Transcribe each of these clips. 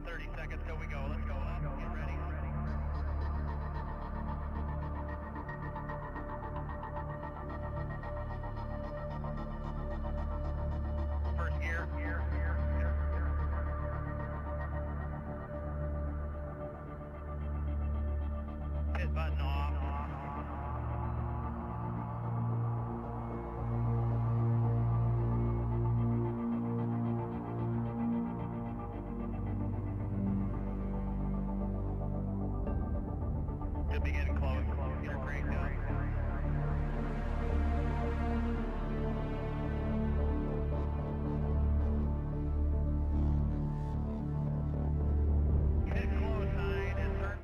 30 seconds till we go. Let's go up. Get ready. First gear. Pit button off. Should be getting close. Get her cranked up. Pit close sign and turn.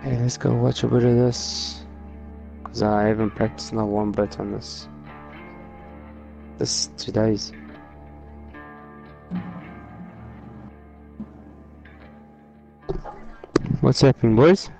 Hey, let's go watch a bit of this. Cause I haven't practiced not one bit on this. This 2 days. What's happening, boys?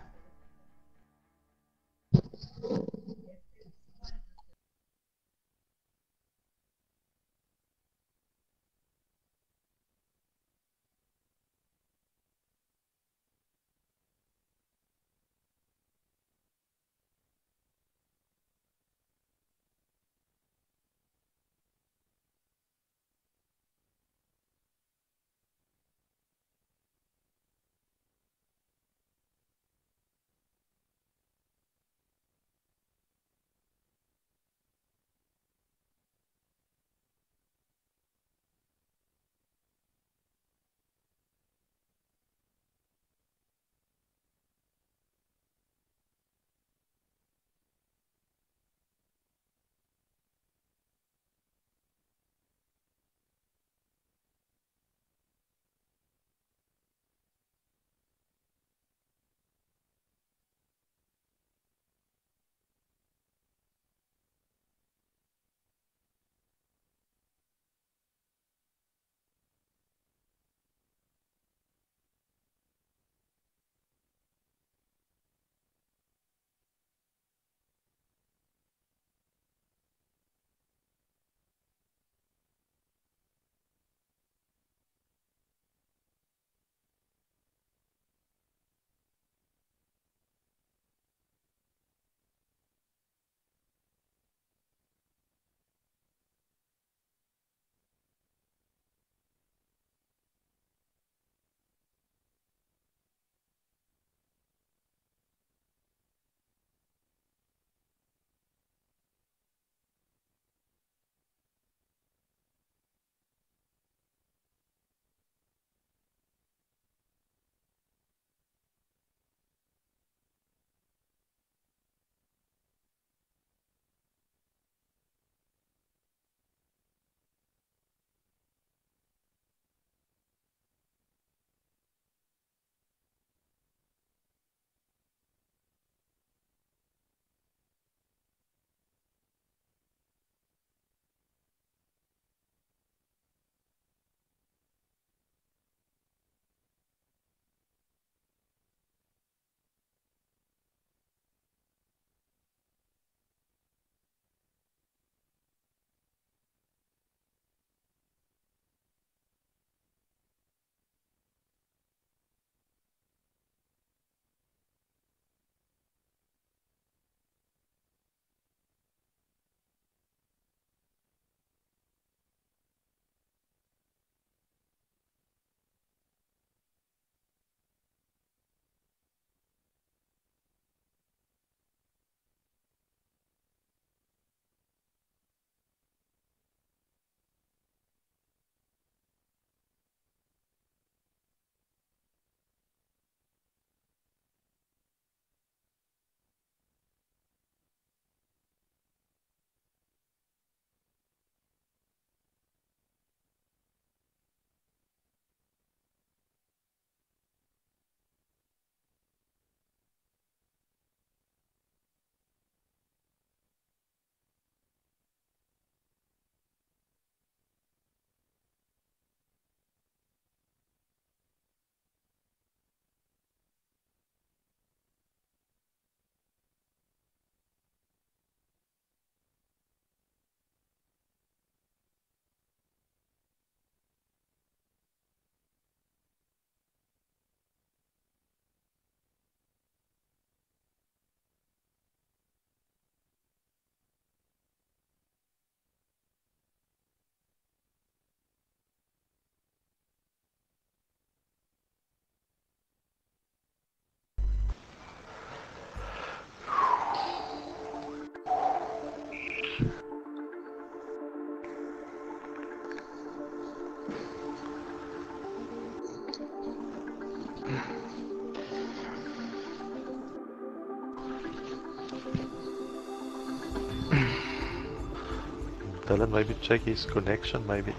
Dylan, maybe check his connection, maybe.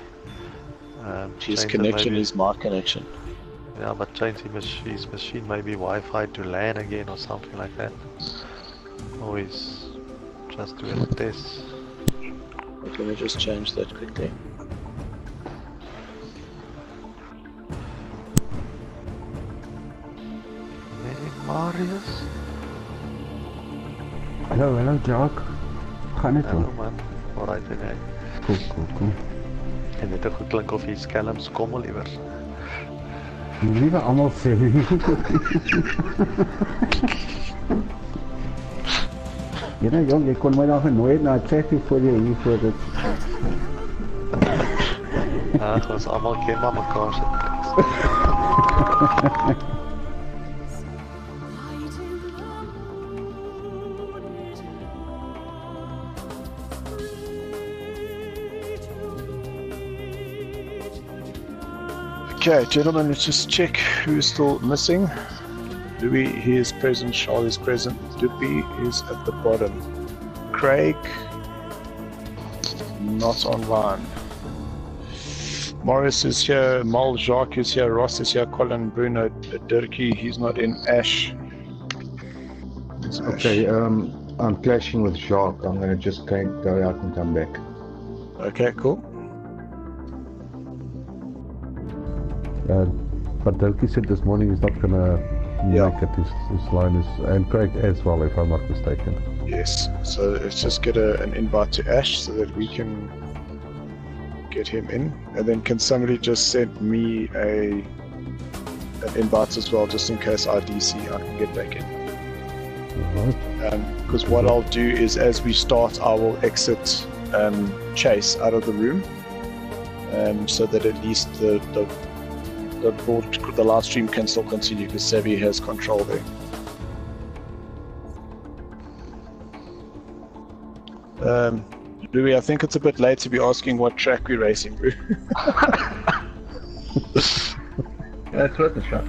His change it connection maybe. is my connection. Yeah, but change his machine, maybe Wi-Fi to LAN again or something like that. Always just doing a test. Let me just change that quickly. Hey, Marius. Hallo Jock. Gaan dit Hallo hoor? man. Alright, en jy? Cool. En dit het geklink of jy skelms kommel iewers. Nie vir almal sê nie. Jong, jy kon my dan genooi het na 'n chatty voor jy hier voor dit. Ag, ons almal ken maar mekaar se tricks. Okay, gentlemen, let's just check who's still missing. Louis, he is present. Charles is present. Duppy is at the bottom. Craig, not online. Morris is here. Mal Jacques is here. Ross is here. Colin, Bruno, Dirkie, he's not in. Ash. Okay, I'm clashing with Jacques. I'm gonna just go out and come back. Okay, cool. But Delky said this morning he's not gonna make it. His line is, and Craig as well, if I'm not mistaken. Yes, so let's just get an invite to Ash so that we can get him in. And then can somebody just send me an invite as well, just in case I DC, I can get back in. Because what I'll do is as we start, I will exit Chase out of the room, so that at least the live stream can still continue because Sebi has control there. Louis, I think it's a bit late to be asking what track we're racing through. Yeah, it's worth a shot.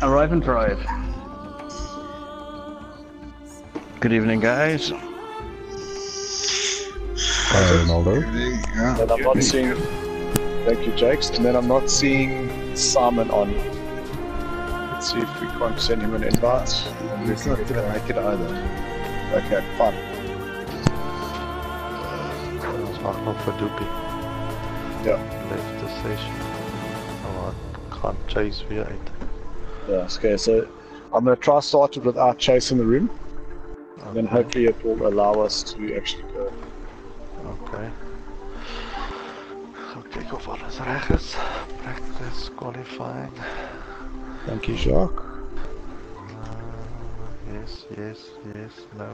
Arrive and drive. Good evening, guys. Hi, Ronaldo. And I'm not seeing... Thank you, Jakes. And then I'm not seeing Simon on. Let's see if we can't send him an invite. He's not gonna make it either. Okay, fine. Ons wag nog vir Doopie. Ja. Left the session. Oh, gaan Chase weer uit. Yeah, okay, so I'm going to try start it without Chase in the room. And then hopefully it will allow us to actually go. Okay. Gaan kyk of alles reg is. Practice, qualifying. Thank you, Jacques. Yes. No.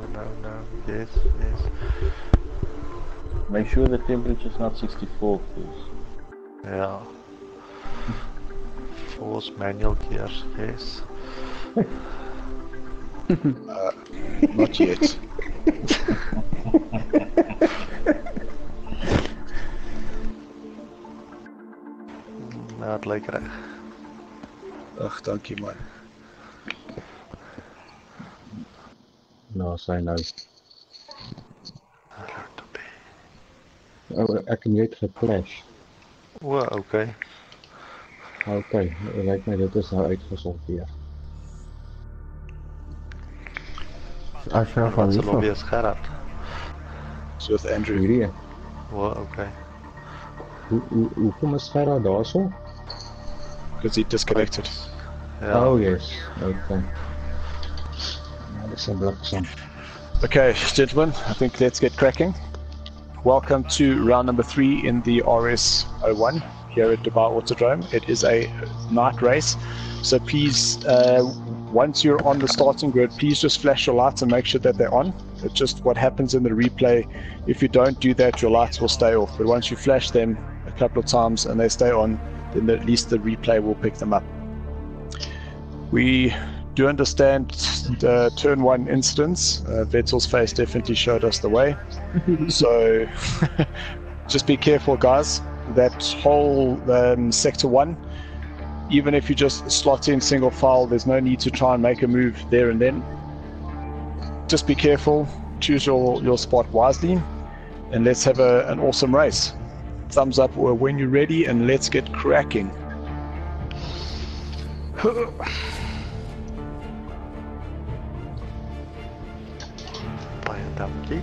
Yes. Make sure the temperature is not 64, please. Yeah. Force manual gears, yes. Not yet. Nou, het lyk reg. Ag, dankie man. No, say no. Alert to be. Oh, ek en jy het geflash. O, okay. Okay, lyk my dit is nou uitgesorteer. Asha Wat van se wie lobby nog? is Gerard? So with Andrew. Hierdie, O, okay. hoekom is Gerard daarso? Because he disconnected. Ja. Oh yes, okay. Nou, dis 'n bliksem. Okay, gentlemen, I think let's get cracking. Welcome to round number 3 in the RS01 here at Dubai Autodrome. It is a night race, so please, once you're on the starting grid, please just flash your lights and make sure that they're on. It's just what happens in the replay. If you don't do that, your lights will stay off. But once you flash them a couple of times and they stay on, then at least the replay will pick them up. We do understand the turn 1 incidents. Vettel's face definitely showed us the way. So just be careful, guys. That whole sector 1, even if you just slot in single file, there's no need to try and make a move there and then. Just be careful. choose your spot wisely, and let's have an awesome race. Thumbs up when you're ready, and let's get cracking. Baie dankie.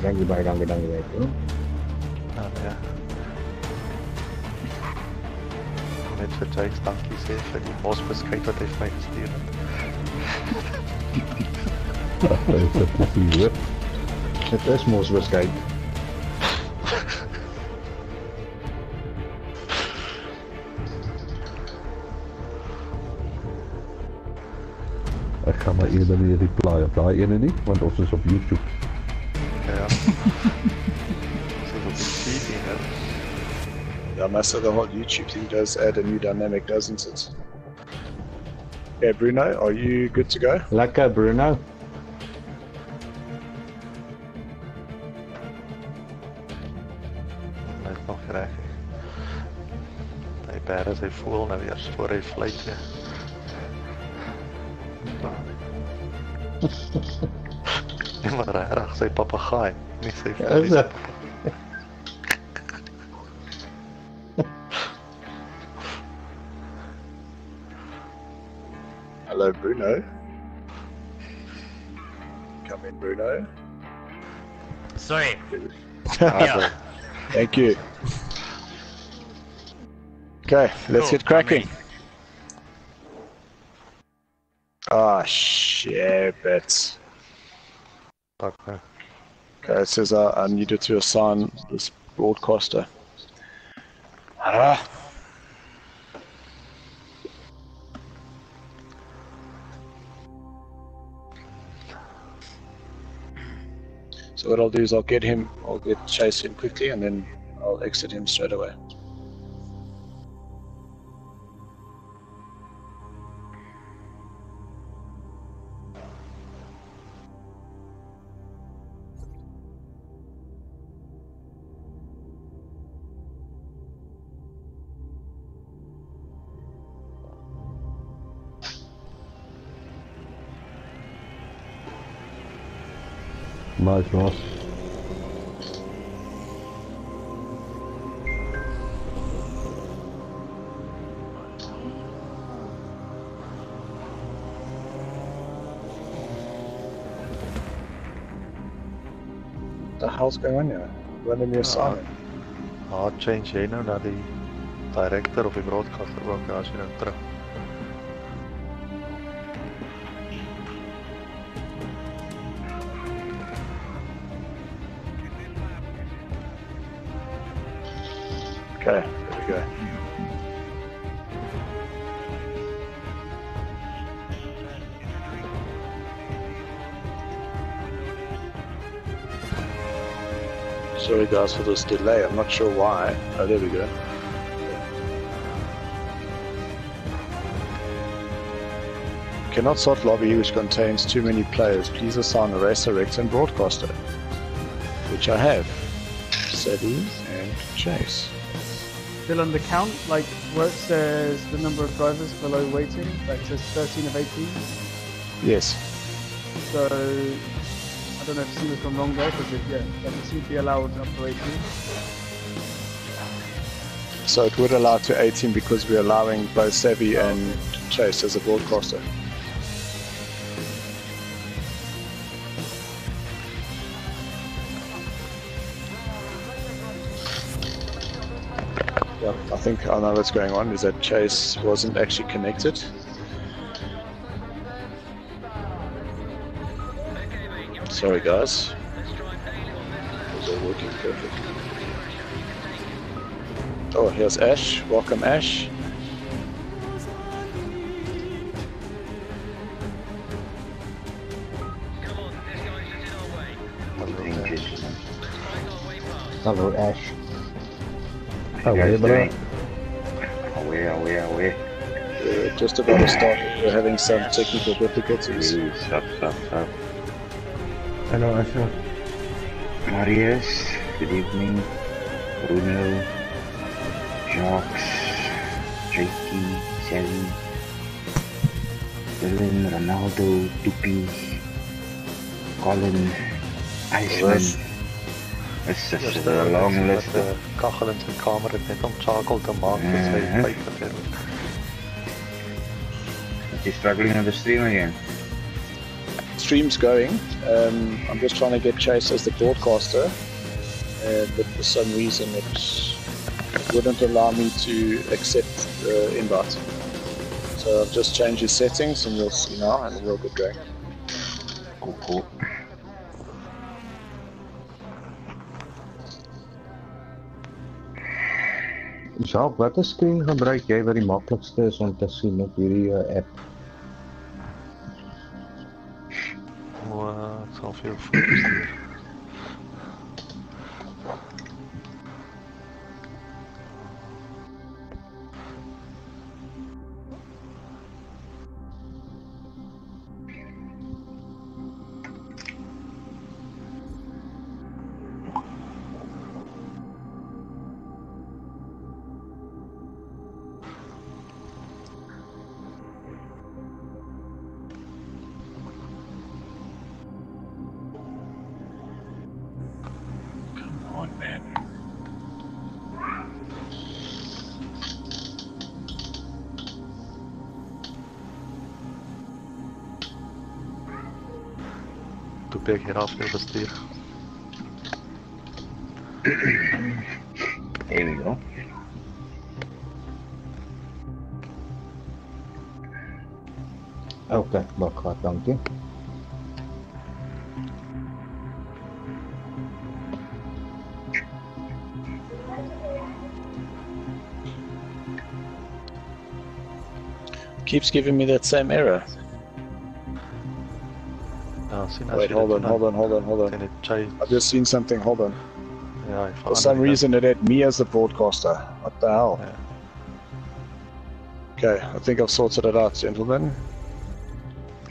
Dankie baie toe. Ja. Net vir Jakes dankie sê vir die mosbeskuit wat hy vir my gestuur het. Is dat precies, hè? Het is mos beskik. Ik ga maar eerder weer reply op die ene niet, want ons is op YouTube. Ja. Dit is op die TV, hè. Yeah, most of the whole YouTube thing does add a new dynamic, doesn't it? Yeah, Bruno, are you good to go? Lekker Bruno. Net nog reg. Hy bære sy voel nou weer voor hy vlieg weer. Nee, maar reg, sy papegaai, nie sy Is dat? Hello, Bruno. Come in, Bruno. Sorry. Yeah. Thank you. Okay, let's Cool, get cracking. I'm Ah, shit. Pak nou. Okay, it says I needed to assign this broadcaster. Ah. So what I'll do is I'll get Chase in quickly, and then I'll exit him straight away. Nice, Ross. What the hell's going on here? Running me assignment. Change jy nou na die director of die broadcaster ook as jy nou terug. Okay, there we go. Sorry guys for this delay, I'm not sure why. Oh, there we go. Cannot start lobby which contains too many players. Please assign a racer, rector and broadcaster. Which I have. Savvy and Chase. Still on the count, like where it says the number of drivers below waiting, like it says 13 of 18. Yes. So I don't know if something's gone wrong there, because it seems to be allowed up to 18. So it would allow to 18 because we're allowing both Savvy and Chase as a broadcaster. Yeah, I think I know what's going on is that Chase wasn't actually connected. Sorry guys. It was all working perfect. Oh, here's Ash. Welcome, Ash. Hello, Ash. Away, bro. Away. Just about to start. We're having some technical difficulties. Stop. Hello, Asher. Marius, good evening. Bruno, Jacques, JT, Sally. Dylan, Ronaldo, Dippy, Colin, Iceman. It's just a long list. Met de kachel in zijn kamer en net omschakeld te maken, dus hij kijkt natuurlijk. Is he struggling on the stream again? Stream's going. I'm just trying to get Chase as the broadcaster, but for some reason it wouldn't allow me to accept the invite. So I've just changed his settings, and you'll see now, and we'll get going. Cool. Jacques, watter screen gebruik jy wat die maklikste is om te sien op hierdie app? Ik zal veel foto's sturen. Toen ben ik hier af weer bestuur. Here we go. Okay, bakka, dankie. Keeps giving me that same error. Wait, hold on. I've just seen something, hold on. For some reason it had me as the broadcaster. What the hell? Okay, I think I've sorted it out, gentlemen.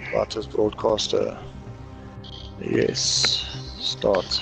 Start as broadcaster. Yes. Start.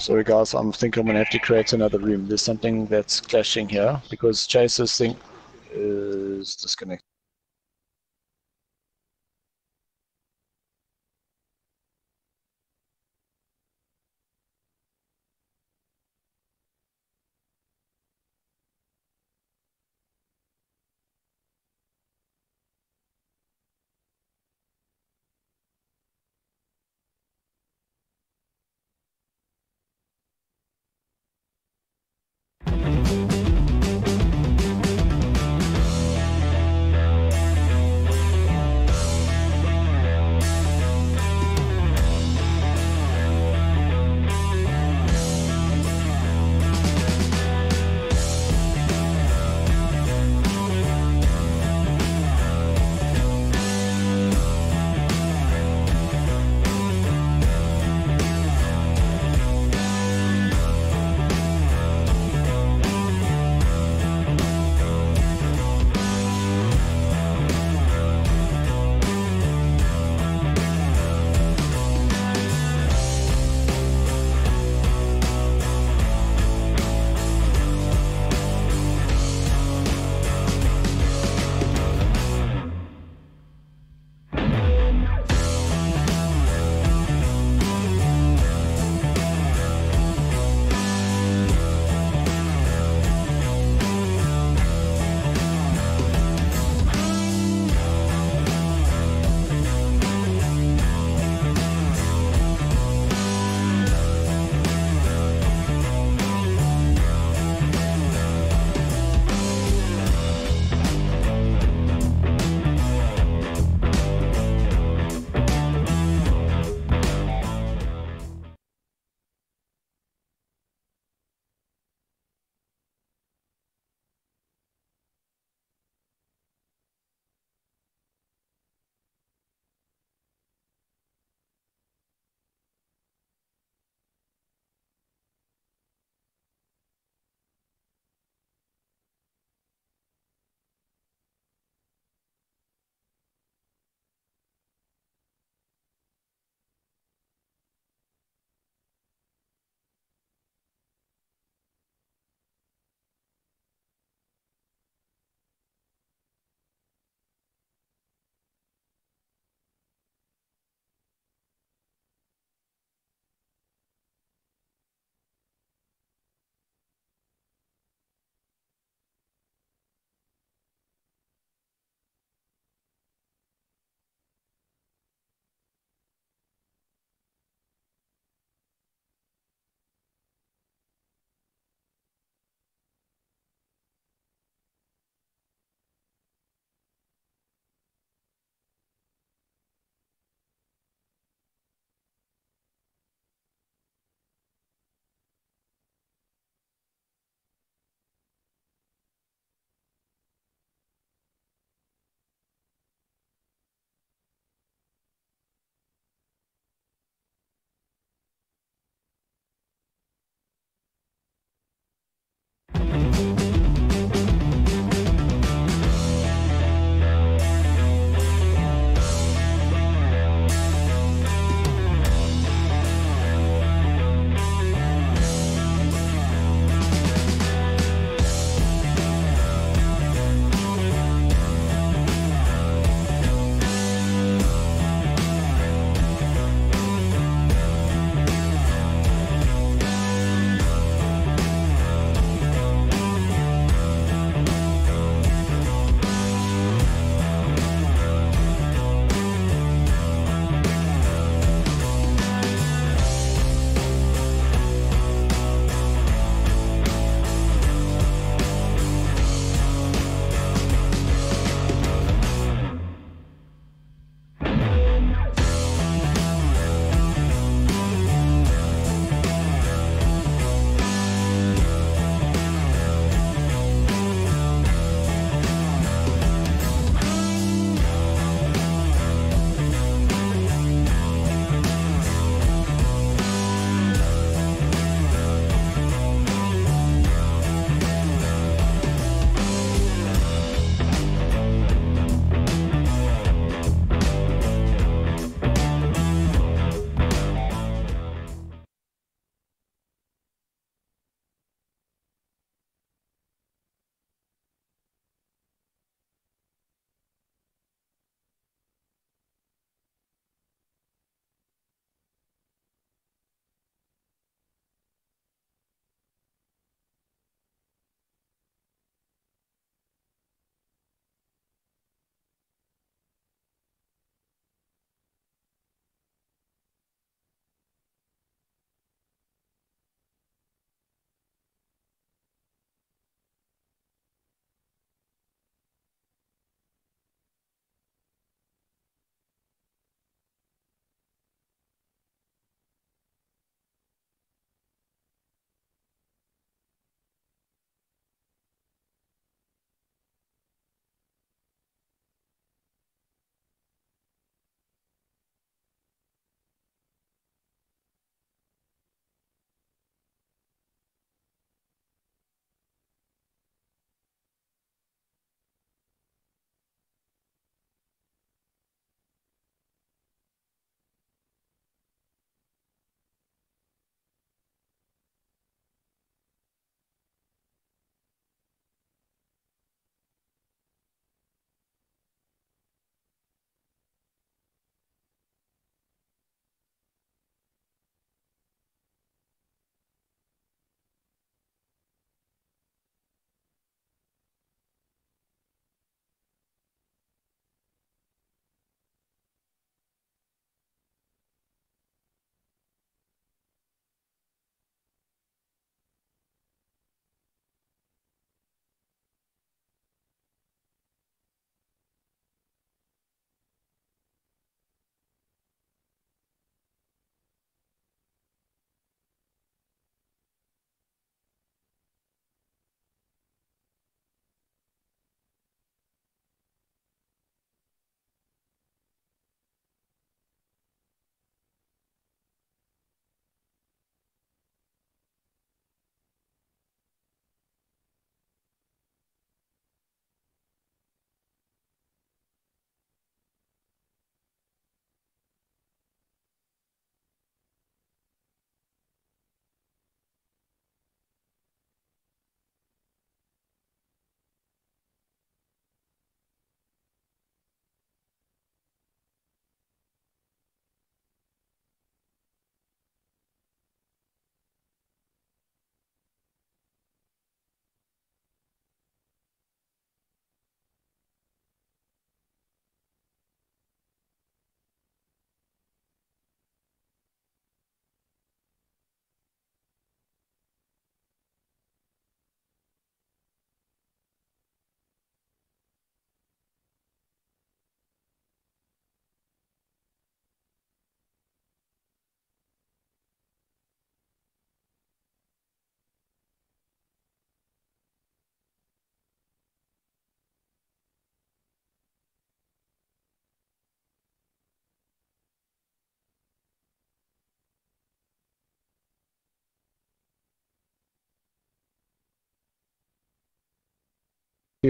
Sorry guys, I think I'm gonna have to create another room. There's something that's clashing here because Chase's thing is disconnected.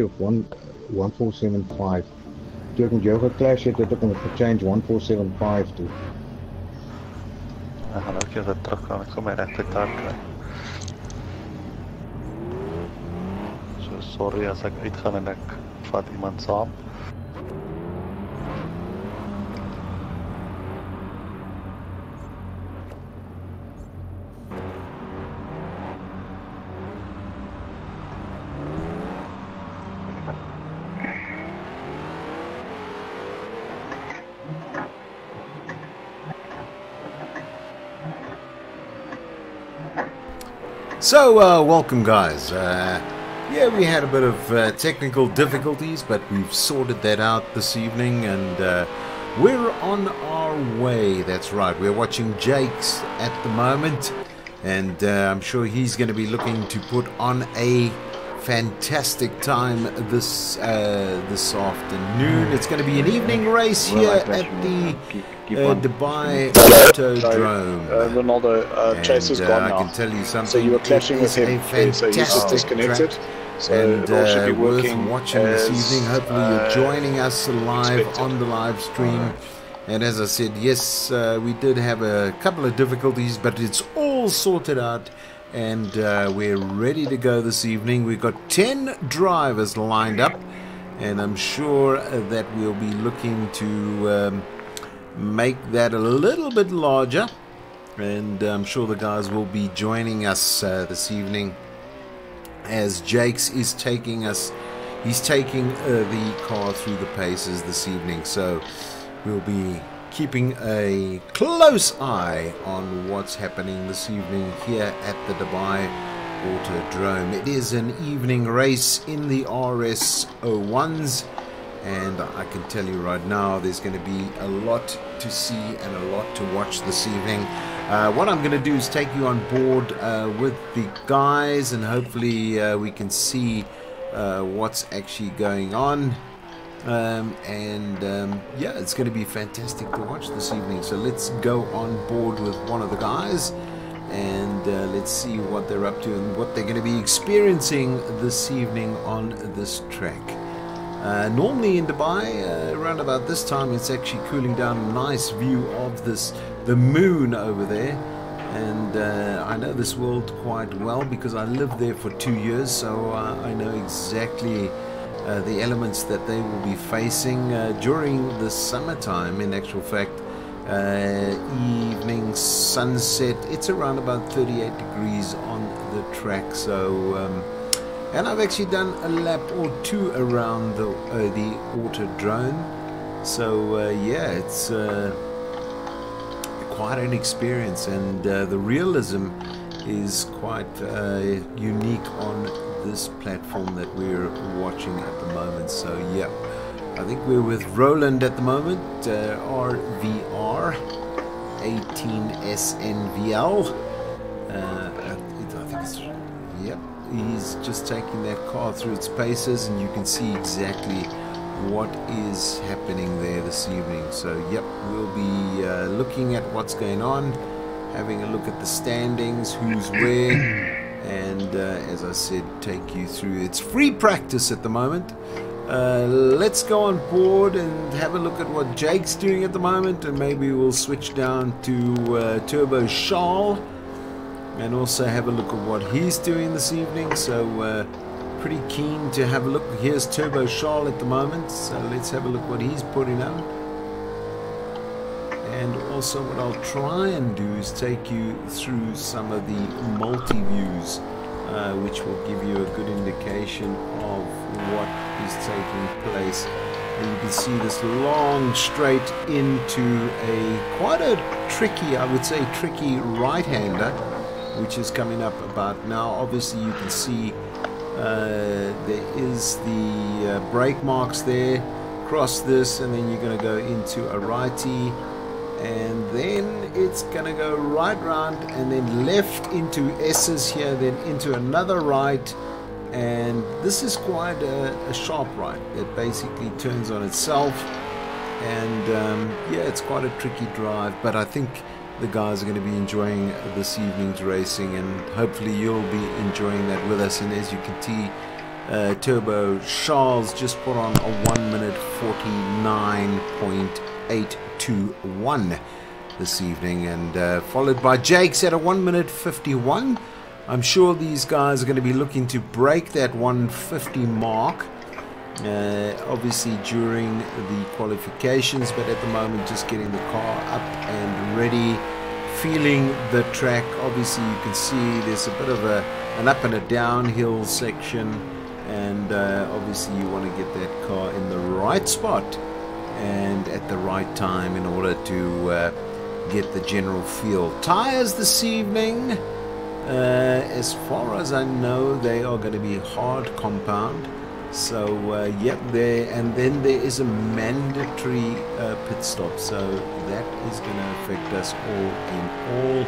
of 1475. Toe ek met jou geclash het ek hom gechange 1475 toe. Ek gaan ook even terug gaan, ek gaan my regte taak kry. So sorry as ek uitgaan en ek vat iemand saam. So, welcome guys. Yeah, we had a bit of technical difficulties, but we've sorted that out this evening, and we're on our way. That's right, we're watching Jake's at the moment, and I'm sure he's going to be looking to put on a fantastic time this afternoon. It's going to be an evening race here at the Dubai Autodrome. Ronaldo, Chase is gone now. I can tell you something. So you were clashing with him. So he's just disconnected. Track, so and it all should be worth working watching this evening. Hopefully you're joining us live expected. on the live stream. And as I said, yes, we did have a couple of difficulties, but it's all sorted out. And we're ready to go this evening. We've got 10 drivers lined up, and I'm sure that we'll be looking to make that a little bit larger, and I'm sure the guys will be joining us this evening as Jakes is taking us. He's taking the car through the paces this evening, so we'll be keeping a close eye on what's happening this evening here at the Dubai Autodrome. It is an evening race in the RS01s, and I can tell you right now there's going to be a lot to see and a lot to watch this evening. What I'm going to do is take you on board with the guys, and hopefully we can see what's actually going on. Yeah, it's going to be fantastic to watch this evening. So let's go on board with one of the guys, and let's see what they're up to and what they're going to be experiencing this evening on this track. Normally in Dubai, around about this time, it's actually cooling down. A nice view of the moon over there, and I know this world quite well because I lived there for 2 years, so I know exactly the elements that they will be facing during the summertime. In actual fact, evening sunset, it's around about 38 degrees on the track. So and I've actually done a lap or two around the Autodrome, so yeah, it's quite an experience, and the realism is quite unique on this platform that we're watching at the moment. So yeah, I think we're with Roland at the moment, RVR 18SNVL. I think it's, yep, he's just taking that car through its paces, and you can see exactly what is happening there this evening. So yep, we'll be looking at what's going on, having a look at the standings, who's where, and as I said, take you through. It's free practice at the moment. Let's go on board and have a look at what Jake's doing at the moment, and maybe we'll switch down to Turbo Charles and also have a look at what he's doing this evening. So pretty keen to have a look. Here's Turbo Charles at the moment, so let's have a look what he's putting out. And also what I'll try and do is take you through some of the multi-views, which will give you a good indication of what is taking place. And you can see this long straight into quite a tricky, I would say tricky right-hander, which is coming up about now. Obviously you can see there is the brake marks there. Cross this, and then you're going to go into a righty, and then it's going to go right round and then left into S's here, then into another right, and this is quite a sharp right that basically turns on itself, and yeah, it's quite a tricky drive, but I think the guys are going to be enjoying this evening's racing, and hopefully you'll be enjoying that with us. And as you can Turbo Charles just put on a 1 minute 49.821 this evening, and followed by Jake's at a 1 minute 51. I'm sure these guys are going to be looking to break that 150 mark, obviously during the qualifications, but at the moment just getting the car up and ready, feeling the track. Obviously you can see there's a bit of an up and a downhill section, and obviously you want to get that car in the right spot and at the right time in order to get the general feel. Tires this evening, as far as I know, they are going to be hard compound. So yep, there, and then there is a mandatory pit stop, so that is going to affect us all in all.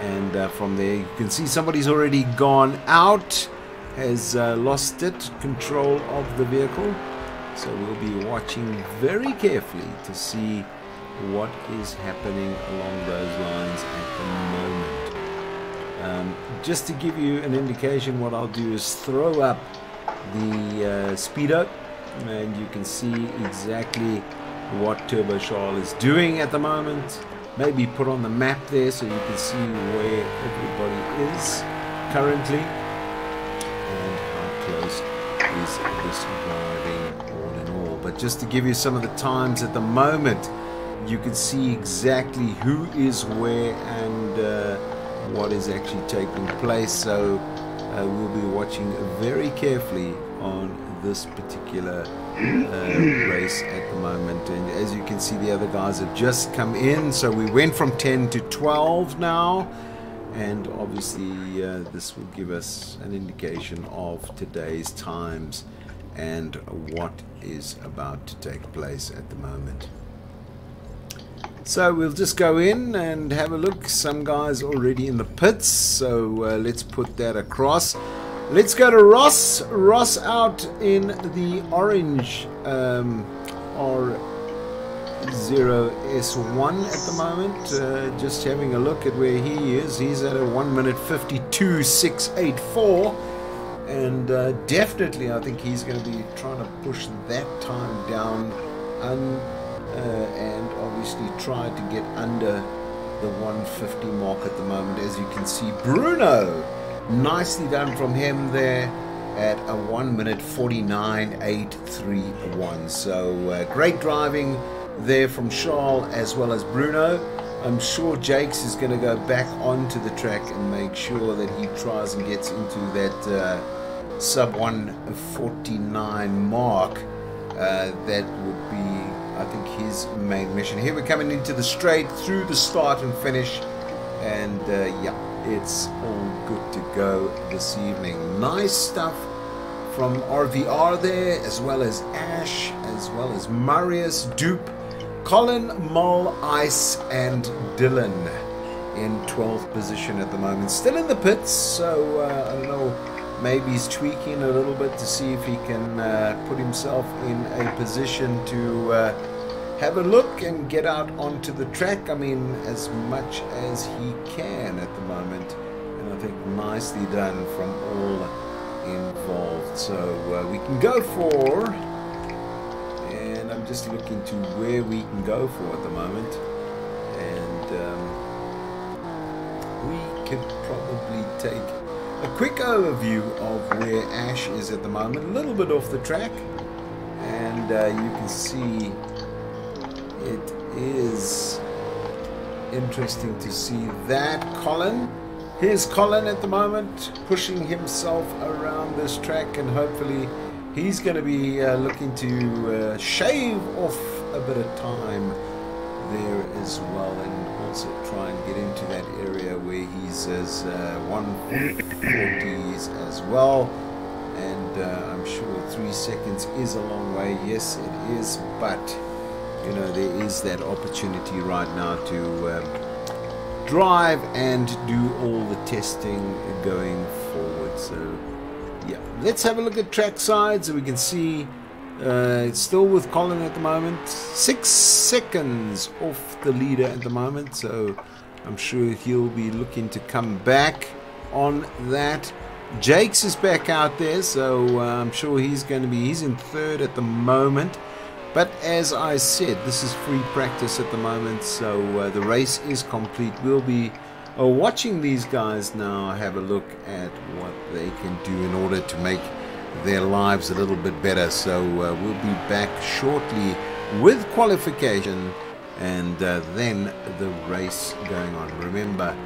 And from there you can see somebody's already gone out, has lost control of the vehicle, so we'll be watching very carefully to see what is happening along those lines at the moment. Just to give you an indication, what I'll do is throw up the speedo, and you can see exactly what Turbo Charles is doing at the moment. Maybe put on the map there so you can see where everybody is currently and how close is this driving all in all. But just to give you some of the times at the moment, you can see exactly who is where and what is actually taking place. So we'll be watching very carefully on this particular race at the moment. And as you can see, the other guys have just come in, so we went from 10 to 12 now, and obviously this will give us an indication of today's times and what is about to take place at the moment. So we'll just go in and have a look. Some guys already in the pits, so let's put that across. Let's go to Ross. Ross out in the orange R0S1 at the moment. Just having a look at where he is. He's at a 1 minute 52.684. And definitely I think he's going to be trying to push that time down and obviously try to get under the 150 mark at the moment. As you can see, Bruno, nicely done from him there at a 1 minute 49.831. So great driving there from Charles as well as Bruno. I'm sure Jakes is going to go back onto the track and make sure that he tries and gets into that sub 149 mark. That would be, I think, his main mission. Here we're coming into the straight through the start and finish, and yeah, it's all good to go this evening. Nice stuff from RVR there, as well as Ash, as well as Marius, Dupe, Colin, Mole, Ice, and Dylan in 12th position at the moment. Still in the pits, so I don't know, maybe he's tweaking a little bit to see if he can put himself in a position to have a look and get out onto the track. I mean, as much as he can at the moment, and I think nicely done from all involved. So we can go for, and I'm just looking to where we can go for at the moment, and we could probably take a quick overview of where Ash is at the moment, a little bit off the track, and you can see it is interesting to see that. Colin, here's Colin at the moment pushing himself around this track, and hopefully he's going to be looking to shave off a bit of time there as well, and also try and get into that area where he's as 140s as well. And I'm sure 3 seconds is a long way. Yes, it is, but you know, there is that opportunity right now to drive and do all the testing going forward. So yeah, let's have a look at track side so we can see. It's still with Colin at the moment, 6 seconds off the leader at the moment, so I'm sure he'll be looking to come back on that. Jakes is back out there, so I'm sure he's in third at the moment. But as I said, this is free practice at the moment, so the race is complete. We'll be watching these guys now have a look at what they can do in order to make their lives a little bit better. So we'll be back shortly with qualification and then the race going on. Remember,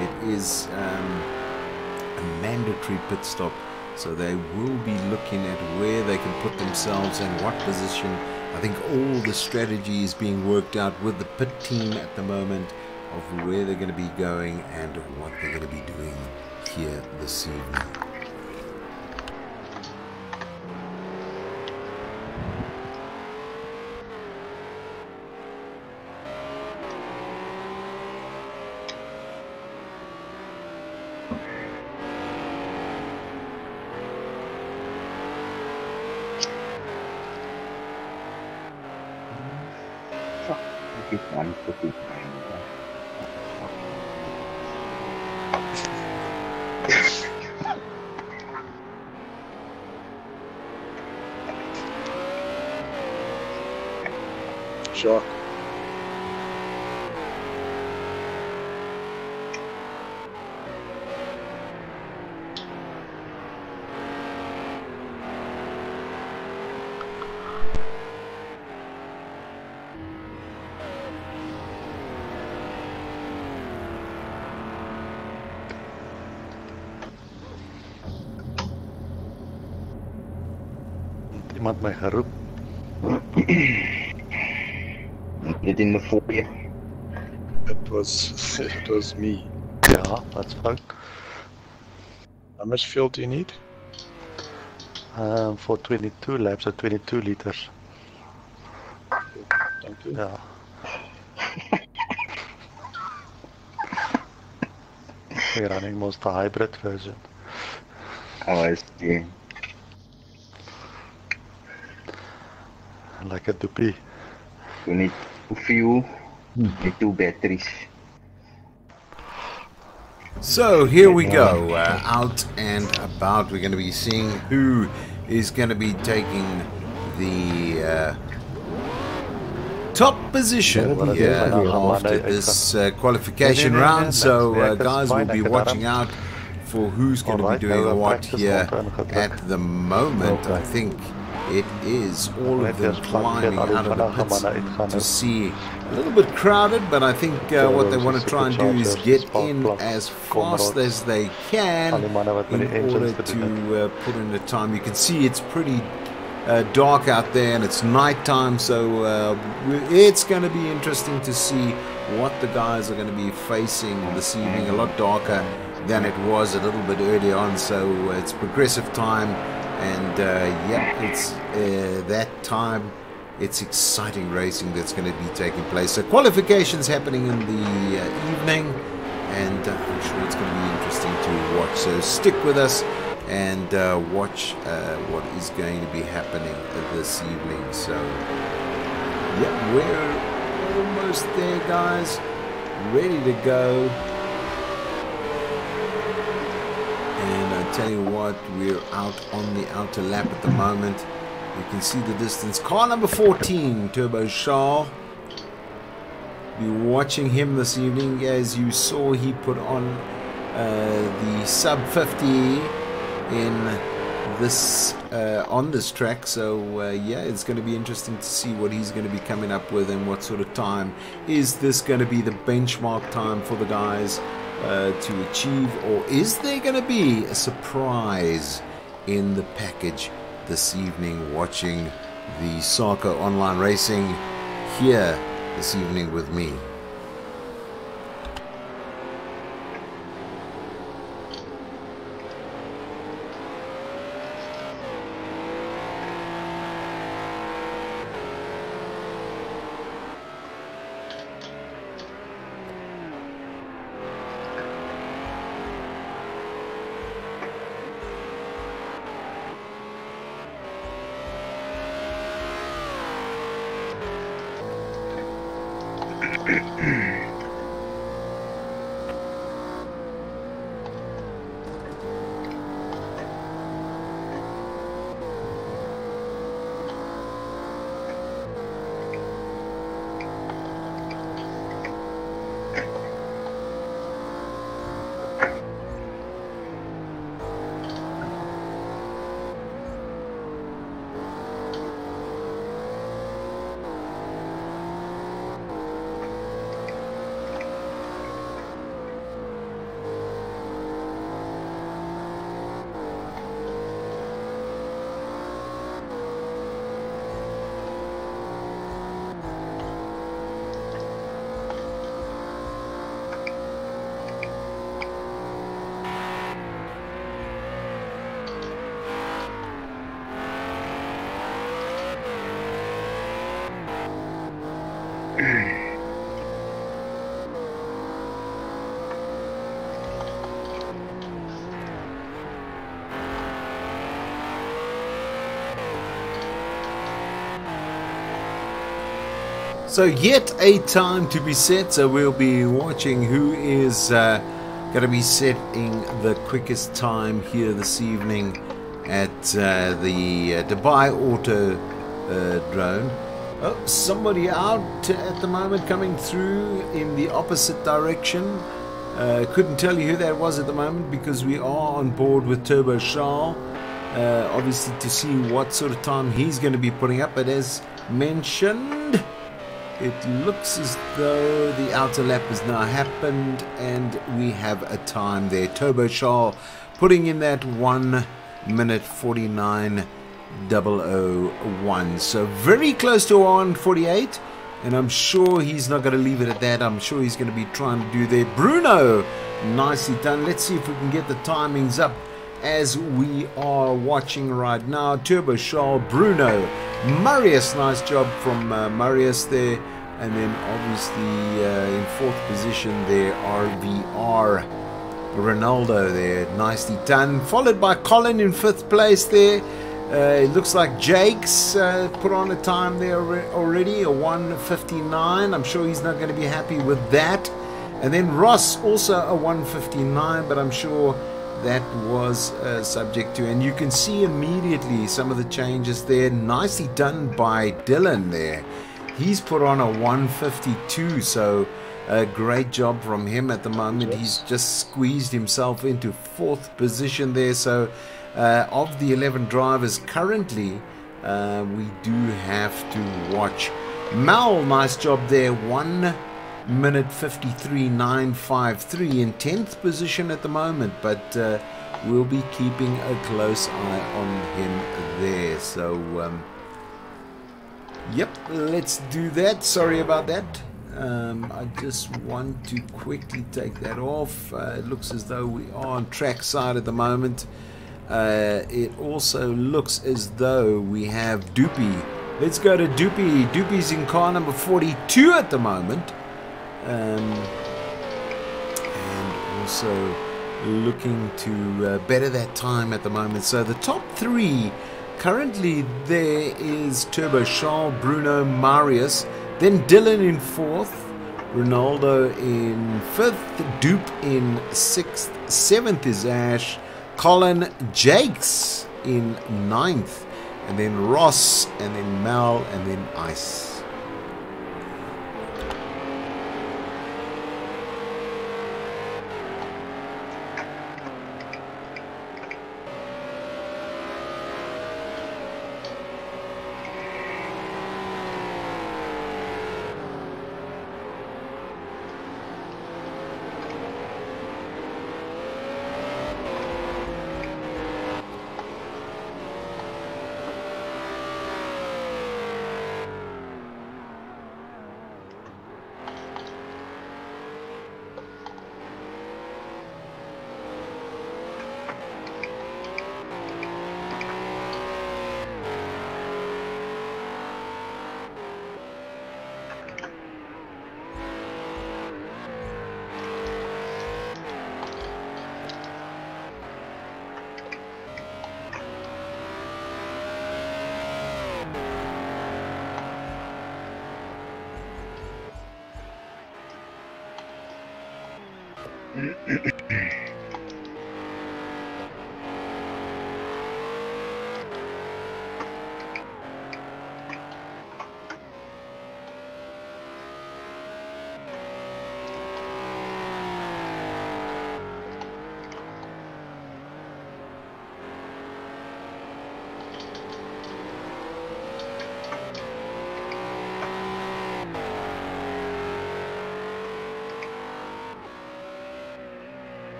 it is a mandatory pit stop, so they will be looking at where they can put themselves and what position. I think all the strategy is being worked out with the pit team at the moment of where they're going to be going and what they're going to be doing here this evening. Sure. Iemand my geroep. Net in my fooie. It was me. Yeah, that's fine. How much fuel do you need? For 22 laps at 22 liters. Thank you. Yeah. We're running most the hybrid version. Oh, I see. Like a doopie. You need fuel, need 2 batteries. So here we go, out and about. We're going to be seeing who is going to be taking the top position here after this qualification round. So guys will be watching out for who's going to be doing what here at the moment. I think it is all of them climbing out of the pits to see a little bit crowded, but I think what they want to try and do is get in as fast as they can in order to put in the time. You can see it's pretty dark out there and it's nighttime, so it's going to be interesting to see what the guys are going to be facing this evening. A lot darker than it was a little bit earlier on, so it's progressive time. And yeah, it's that time. It's exciting racing that's going to be taking place. So qualifications happening in the evening, and I'm sure it's going to be interesting to watch. So stick with us and watch what is going to be happening this evening. So yeah, we're almost there, guys. Ready to go. Tell you what, we're out on the outer lap at the moment. You can see the distance. Car number 14, Turbo Shaw. Be watching him this evening. As you saw, he put on the sub 50 in this on this track. So yeah, it's going to be interesting to see what he's going to be coming up with and what sort of time. Is this going to be the benchmark time for the guys to achieve, or is there going to be a surprise in the package this evening? Watching the SARCO online racing here this evening with me. So yet a time to be set, so we'll be watching who is going to be setting the quickest time here this evening at the Dubai Auto drone. Oh, somebody out at the moment coming through in the opposite direction. Couldn't tell you who that was at the moment because we are on board with Turbo Charles. Obviously to see what sort of time he's going to be putting up, but as mentioned, it looks as though the outer lap has now happened and we have a time there. Turbo Charles putting in that 1 minute 49.001. So very close to 1:48, and I'm sure he's not going to leave it at that. I'm sure he's going to be trying to do there. Bruno, nicely done. Let's see if we can get the timings up as we are watching right now. Turbo Charles, Bruno, Marius, nice job from Marius there, and then obviously in fourth position there, RVR, Ronaldo there, nicely done, followed by Colin in fifth place there. It looks like Jake's put on a time there already, a 1:59. I'm sure he's not going to be happy with that. And then Ross also a 1:59, but I'm sure that was subject to, and you can see immediately some of the changes there. Nicely done by Dylan there. He's put on a 1:52, so a great job from him at the moment. He's just squeezed himself into fourth position there. So of the 11 drivers currently, we do have to watch Mal. Nice job there, 1 minute 53.953 in 10th position at the moment, but we'll be keeping a close eye on him there. So yep, let's do that. Sorry about that. I just want to quickly take that off. It looks as though we are on track side at the moment. It also looks as though we have Doopy. Let's go to Doopy. Doopy's in car number 42 at the moment. And also looking to better that time at the moment. So the top three currently there is Turbo Charles, Bruno, Marius, then Dylan in fourth, Ronaldo in fifth, Dupe in sixth, seventh is Ash, Colin, Jakes in ninth, and then Ross, and then Mel, and then Ice.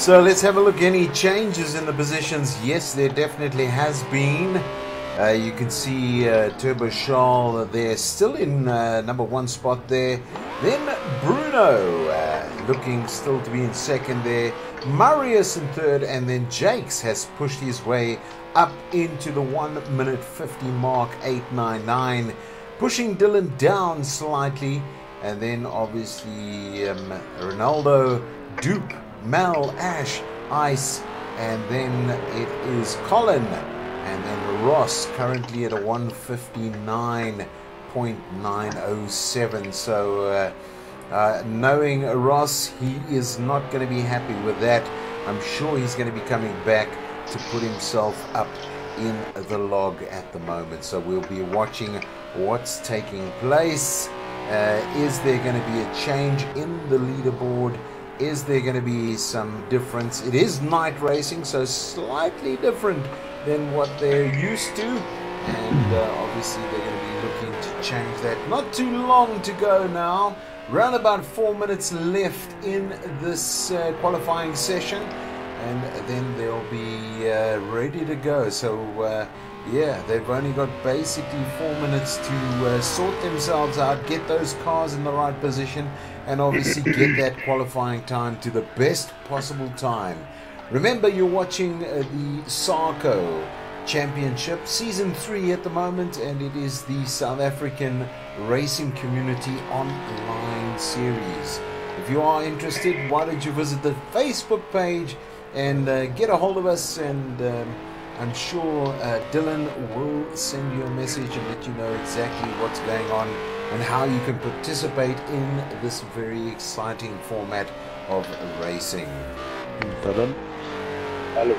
So let's have a look. Any changes in the positions? Yes, there definitely has been. You can see Turbo Charles there, still in number 1 spot there. Then Bruno looking still to be in second there. Marius in third, and then Jakes has pushed his way up into the 1 minute 50 mark, 8:99, pushing Dylan down slightly. And then obviously Ronaldo, Duke, Mel, Ash, Ice, and then it is Colin, and then Ross currently at a 159.907. So knowing Ross, he is not going to be happy with that. I'm sure he's going to be coming back to put himself up in the log at the moment. So we'll be watching what's taking place. Is there going to be a change in the leaderboard? Is there going to be some difference? It is night racing, so slightly different than what they're used to. And obviously they're going to be looking to change that. Not too long to go now. Around about 4 minutes left in this qualifying session. And then they'll be ready to go. So yeah, they've only got basically 4 minutes to sort themselves out, get those cars in the right position, and obviously get that qualifying time to the best possible time. Remember, you're watching the SARCO Championship Season 3 at the moment, and it is the South African Racing Community Online Series. If you are interested, why don't you visit the Facebook page and get a hold of us, and I'm sure Dylan will send you a message and let you know exactly what's going on and how you can participate in this very exciting format of racing. Dylan? Hallo.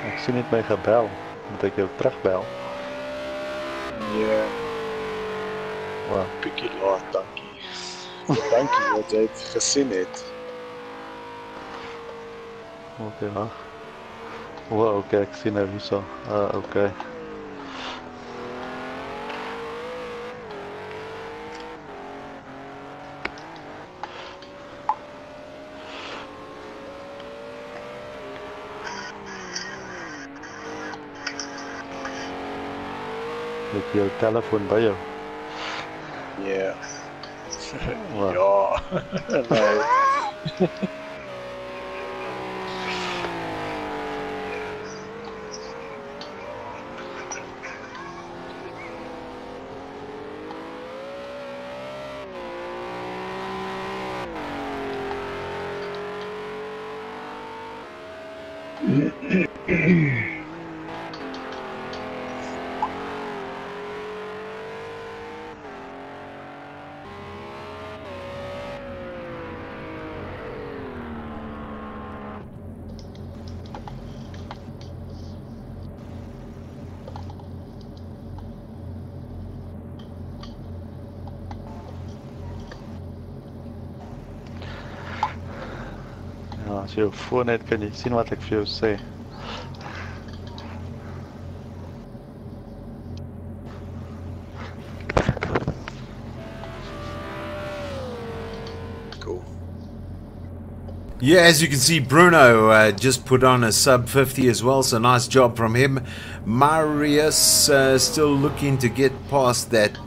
Ik zie niet meer gebel. Moet ik jou terugbel? Ja. Wow. Bietjie laat, dankie. Dankie dat jy het gesien het. Oké, ja. Wow, oké, ik zie nou hierso. Oké. Heb je jouw telefoon bij jou? Ja. Wow. Ja. Nee. Ja, as jy jou foon het, kan jy sien wat ek vir jou sê. Cool. Yeah, as you can see, Bruno just put on a sub 50 as well, so nice job from him. Marius still looking to get past that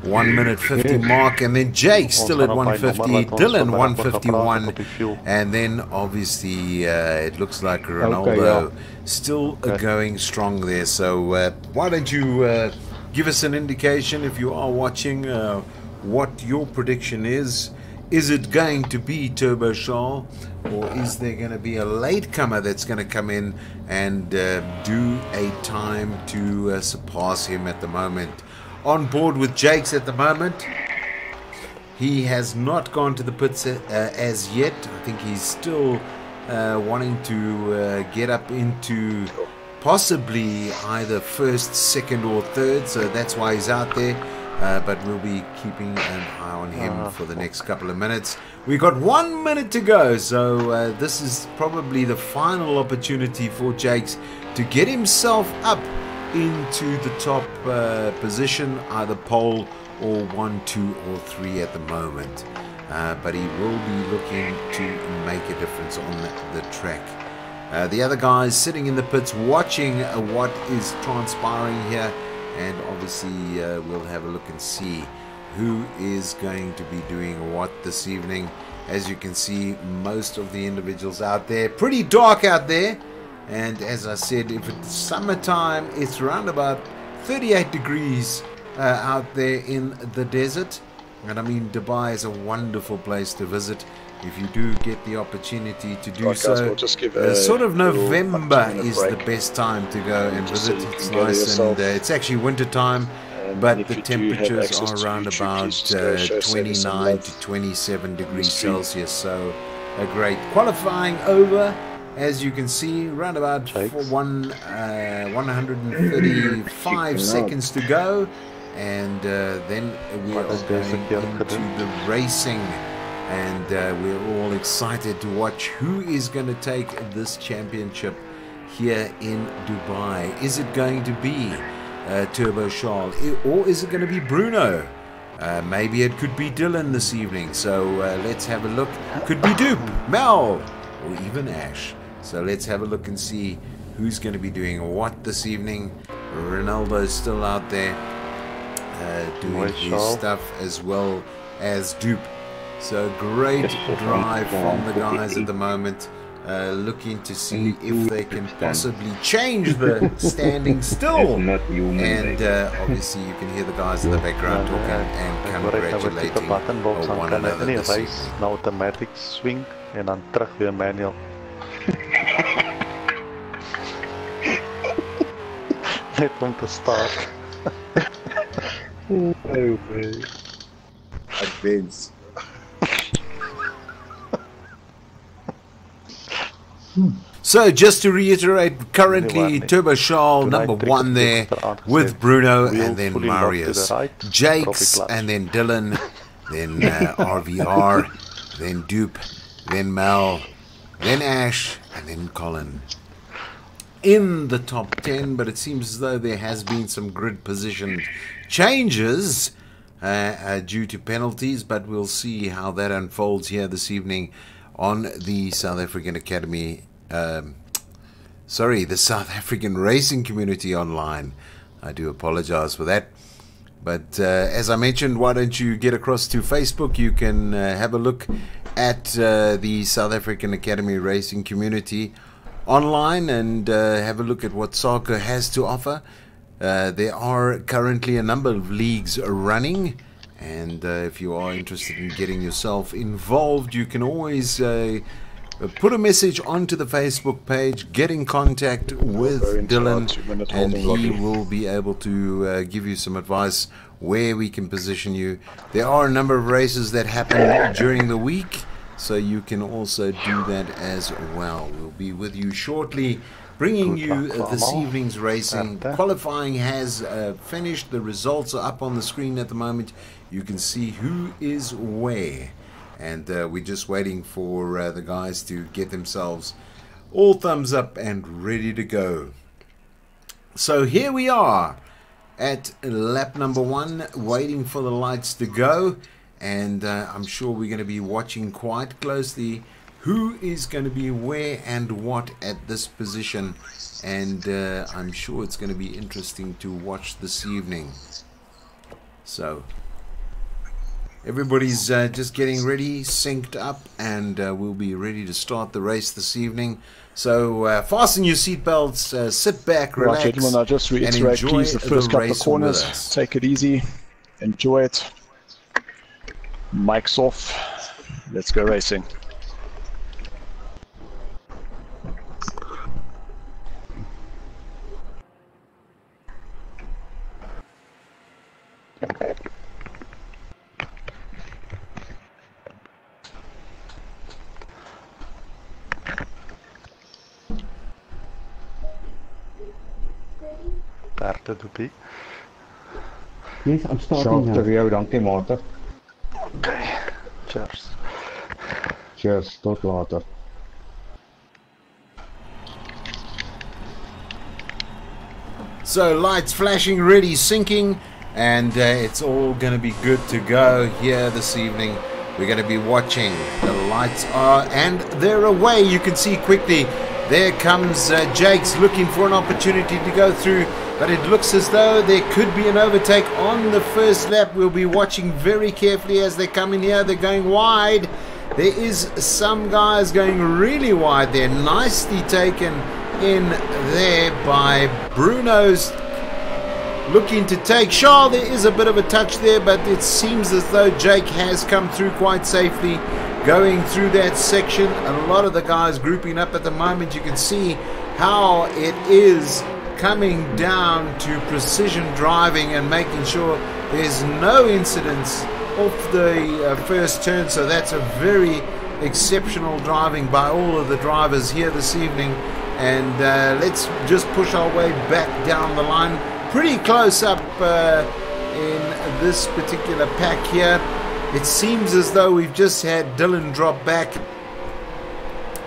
1 minute 50 mark, and then Jake still at 150, Dylan 151, and then obviously it looks like Ronaldo still going strong there. So why don't you give us an indication, if you are watching, what your prediction is. Is it going to be Turbo Charles, or is there going to be a latecomer that's going to come in and do a time to surpass him at the moment? On board with Jakes at the moment. He has not gone to the pits as yet. I think he's still wanting to get up into possibly either first, second or third, so that's why he's out there. But we'll be keeping an eye on him for the next couple of minutes. We've got 1 minute to go, so this is probably the final opportunity for Jakes to get himself up into the top position, either pole or 1, 2 or 3 at the moment. but he will be looking to make a difference on the track. The other guys sitting in the pits watching what is transpiring here, and obviously we'll have a look and see who is going to be doing what this evening. As you can see, most of the individuals out there, pretty dark out there, and as I said, if it's summertime, it's around about 38 degrees out there in the desert. And I mean, Dubai is a wonderful place to visit if you do get the opportunity to do Right, so. guys, we'll just give Sort of little November 2-minute is break. the best time to go and Just so visit. you It's can gather nice, yourself. and it's actually winter time, but if the you do have temperatures access are to around YouTube, about please just go show Sammy some 29 love to 27 degrees stream. Celsius. So a great qualifying over. As you can see, around about 135 seconds to go, and then we are going into the racing, and we're all excited to watch who is going to take this championship here in Dubai. Is it going to be Turbo Charles, or is it going to be Bruno? Maybe it could be Dylan this evening, so let's have a look. Could be Dupe, Mel, or even Ash. So let's have a look and see who's going to be doing what this evening. Ronaldo's still out there doing his stuff, as well as Dupe. So great drive from the guys at the moment, looking to see if they can possibly change the standing still. And obviously you can hear the guys in the background talking and congratulating one another this evening. Nou automatic swing en dan terug weer manual. Net om te start. Oh, man. Advance. So just to reiterate, currently Turbo Charles number 1 there with Bruno, and then Marius, Jakes, and then Dylan, then RVR, then Dupe, then Mel, then Ash, and then Colin. In the top 10, but it seems as though there has been some grid position changes due to penalties, but we'll see how that unfolds here this evening on the South African Academy, the South African Racing Community Online. I do apologize for that. But as I mentioned, why don't you get across to Facebook? You can have a look at the South African Academy Racing Community online and have a look at what SARCO has to offer. There are currently a number of leagues running, and if you are interested in getting yourself involved, you can always put a message onto the Facebook page, get in contact with Dylan, and he will be able to give you some advice where we can position you. There are a number of races that happen during the week, so you can also do that as well. We'll be with you shortly, bringing you this evening's racing. Qualifying has finished. The results are up on the screen at the moment. You can see who is where. And we're just waiting for the guys to get themselves all thumbs up and ready to go. So here we are at lap number 1, waiting for the lights to go. And I'm sure we're going to be watching quite closely who is going to be where and what at this position. And I'm sure it's going to be interesting to watch this evening. So everybody's just getting ready, synced up, and we'll be ready to start the race this evening. So fasten your seatbelts, sit back, relax, right, gentlemen, I'll just reiterate, please, the first couple of corners, take it easy, enjoy it. Mic's off, let's go racing. Sterkte, Doopie. Yes, I'm starting Sharp now. vir jou, dankie mater. Okay, cheers. Cheers, tot later. So lights flashing, ready, syncing, and it's all going to be good to go here this evening we're going to be watching. The lights are, and they're away. You can see quickly, there comes Jakes looking for an opportunity to go through, but it looks as though there could be an overtake on the first lap. We'll be watching very carefully as they come in here. They're going wide. There is some guys going really wide there. Nicely taken in there by Bruno's looking to take Charles. There is a bit of a touch there, but it seems as though Jake has come through quite safely going through that section. A lot of the guys grouping up at the moment. You can see how it is coming down to precision driving and making sure there's no incidents off the first turn. So that's a very exceptional driving by all of the drivers here this evening. And let's just push our way back down the line. Pretty close up in this particular pack here. It seems as though we've just had Dylan drop back.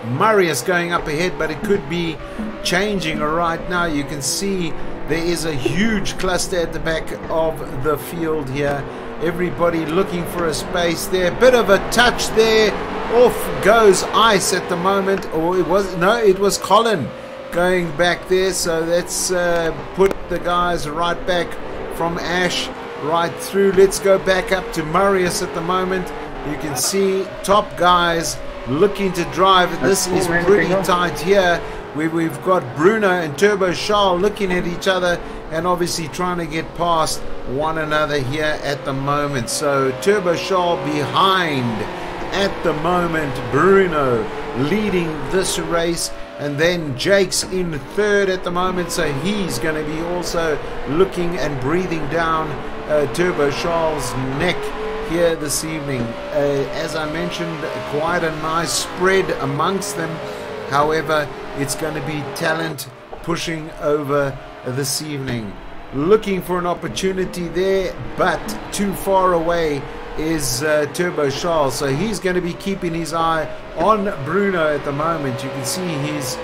Marius going up ahead, but it could be changing right now. You can see there is a huge cluster at the back of the field here. Everybody looking for a space there. Bit of a touch there. Off goes Ice at the moment. Or it was Colin going back there. So let's put the guys right back from Ash right through. Let's go back up to Marius at the moment. You can see top guys looking to drive. This is pretty tight here. We've got Bruno and Turbo Charles looking at each other and obviously trying to get past one another here at the moment. So Turbo Charles behind at the moment, Bruno leading this race, and then Jake's in third at the moment, so he's going to be also looking and breathing down Turbo Charles' neck here this evening. As I mentioned, quite a nice spread amongst them. However, it's going to be talent pushing over this evening. Looking for an opportunity there, but too far away is Turbo Charles. So he's going to be keeping his eye on Bruno at the moment. You can see he's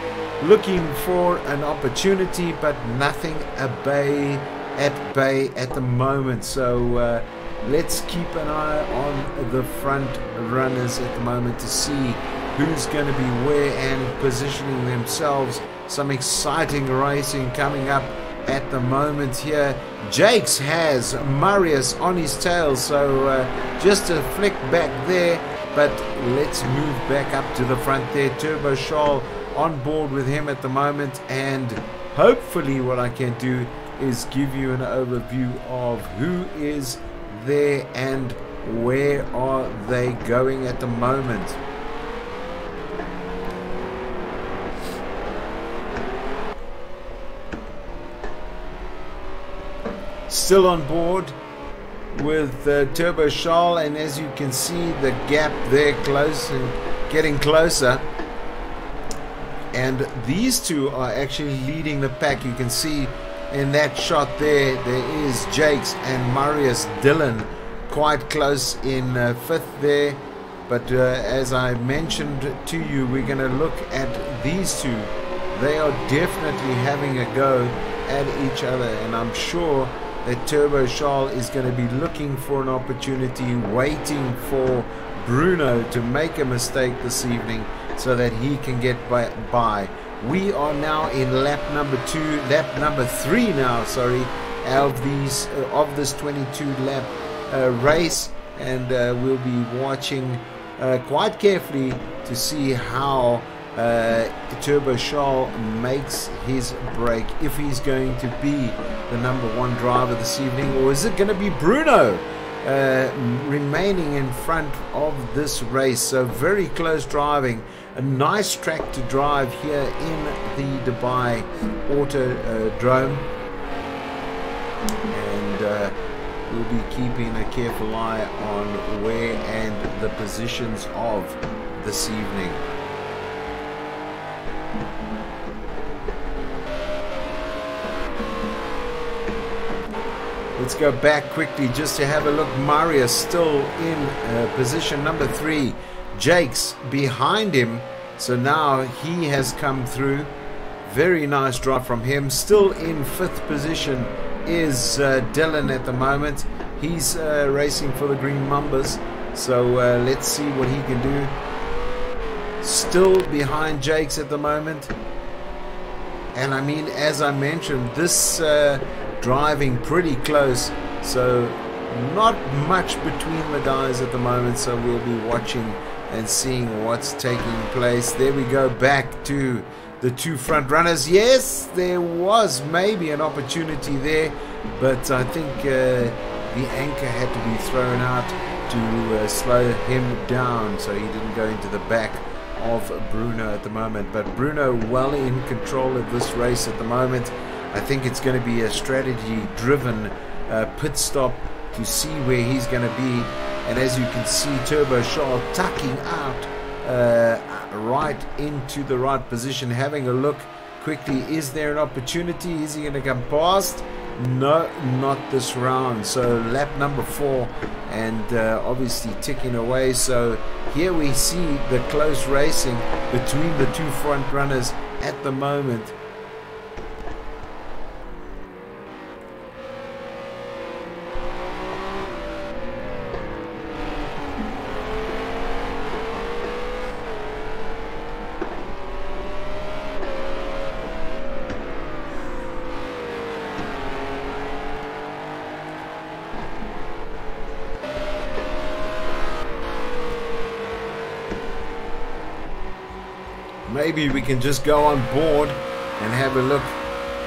looking for an opportunity, but nothing at bay at the moment. So let's keep an eye on the front runners at the moment to see who's going to be where and positioning themselves. Some exciting racing coming up at the moment here. Jakes has Marius on his tail, so just a flick back there, but let's move back up to the front there. Turbo Charles on board with him at the moment, and hopefully what I can do is give you an overview of who is there and where are they going at the moment. Still on board with Turbo Charles, and as you can see the gap there close and getting closer, and these two are actually leading the pack. You can see in that shot there is Jakes and Marius Dillon quite close in fifth there, but as I mentioned to you, we're going to look at these two. They are definitely having a go at each other, and I'm sure that Turbo Charles is going to be looking for an opportunity, waiting for Bruno to make a mistake this evening so that he can get by. We are now in lap number 3 now, sorry, of this 22 lap race, and we'll be watching quite carefully to see how Turbo Charles makes his break, if he's going to be the #1 driver this evening, or is it going to be Bruno remaining in front of this race. So very close driving, a nice track to drive here in the Dubai Autodrome, and we'll be keeping a careful eye on where and the positions of this evening. Let's go back quickly just to have a look. Marius still in position number 3. Jake's behind him, so now he has come through. Very nice drive from him. Still in 5th position is Dylan at the moment. He's racing for the Green Mambas. So let's see what he can do. Still behind Jakes at the moment. And I mean, as I mentioned, this driving pretty close. So not much between the guys at the moment. So we'll be watching and seeing what's taking place. There we go, back to the two front runners. Yes, there was maybe an opportunity there, but I think the anchor had to be thrown out to slow him down so he didn't go into the back of Bruno at the moment. But Bruno well in control of this race at the moment. I think it's going to be a strategy driven pit stop to see where he's going to be. And as you can see, Turbo Charles tucking out right into the right position, having a look quickly. Is there an opportunity? Is he going to come past? No, not this round. So lap number 4, and obviously ticking away. So here we see the close racing between the two front runners at the moment. Maybe we can just go on board and have a look.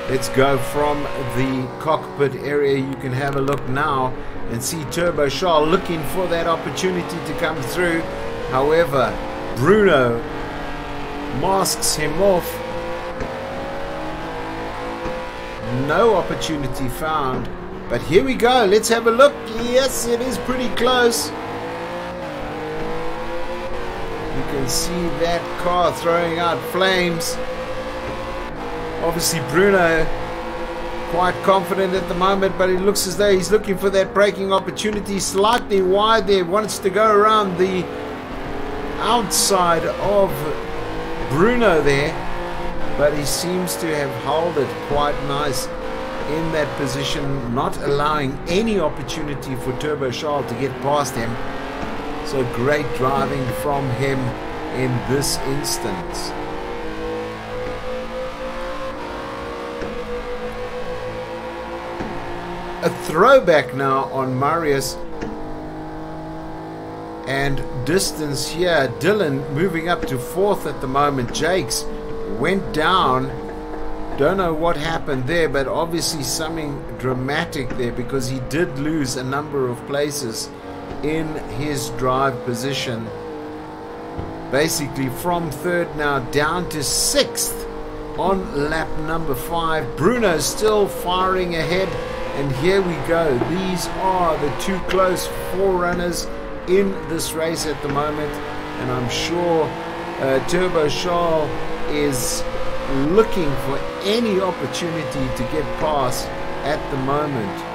Let's go from the cockpit area. You can have a look now and see Turbo Charles looking for that opportunity to come through. However, Bruno masks him off. No opportunity found. But here we go. Let's have a look. Yes, it is pretty close. You can see that car throwing out flames. Obviously Bruno quite confident at the moment, but it looks as though he's looking for that braking opportunity. Slightly wide there, wants to go around the outside of Bruno there, but he seems to have held it quite nice in that position, not allowing any opportunity for Turbo Charles to get past him. So great driving from him in this instance. A throwback now on Marius, and distance here. Dylan moving up to 4th at the moment. Jakes went down. Don't know what happened there, but obviously something dramatic there, because he did lose a number of places in his drive position. Basically from 3rd now down to 6th on lap number 5. Bruno still firing ahead, and here we go. These are the two close forerunners in this race at the moment, and I'm sure Turbo Charles is looking for any opportunity to get past at the moment.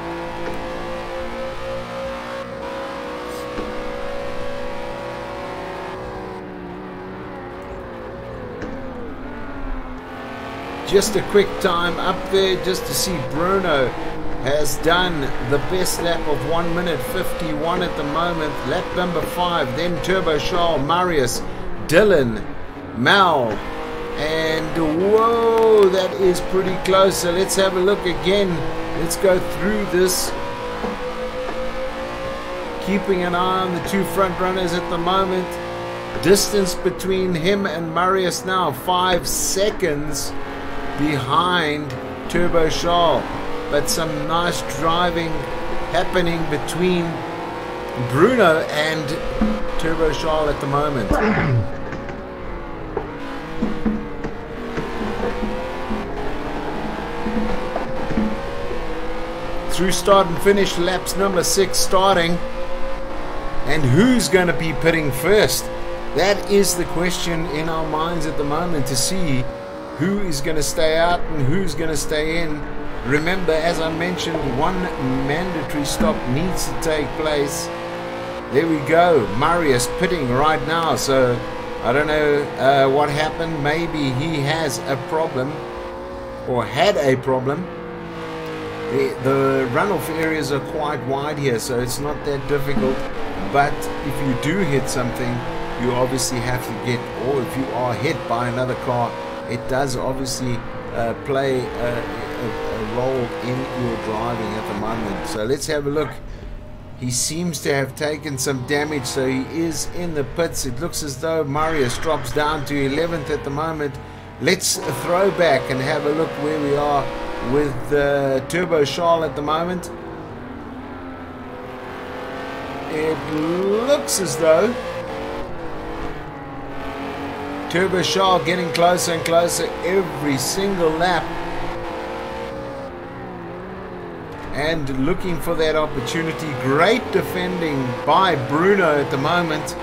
Just a quick time up there just to see Bruno has done the best lap of 1 minute 51 at the moment. Lap number 5, then Turbo Charles, Marius, Dylan, Mal, and whoa, that is pretty close. So let's have a look again. Let's go through this, keeping an eye on the two front runners at the moment. Distance between him and Marius now 5 seconds behind Turbo Charles, but some nice driving happening between Bruno and Turbo Charles at the moment. Through start and finish, laps number 6 starting, and who's going to be pitting first? That is the question in our minds at the moment, to see who is going to stay out and who's going to stay in. Remember, as I mentioned, one mandatory stop needs to take place. There we go, Marius pitting right now. So I don't know what happened. Maybe he has a problem, or had a problem. The runoff areas are quite wide here, so it's not that difficult but if you do hit something, you obviously have to get, or if you are hit by another car, it does obviously play a role in your driving at the moment. So let's have a look. He seems to have taken some damage, so he is in the pits. It looks as though Marius drops down to 11th at the moment. Let's throw back and have a look where we are with Turbo Charles at the moment. It looks as though Turbo Charles getting closer and closer every single lap, and looking for that opportunity. Great defending by Bruno at the moment.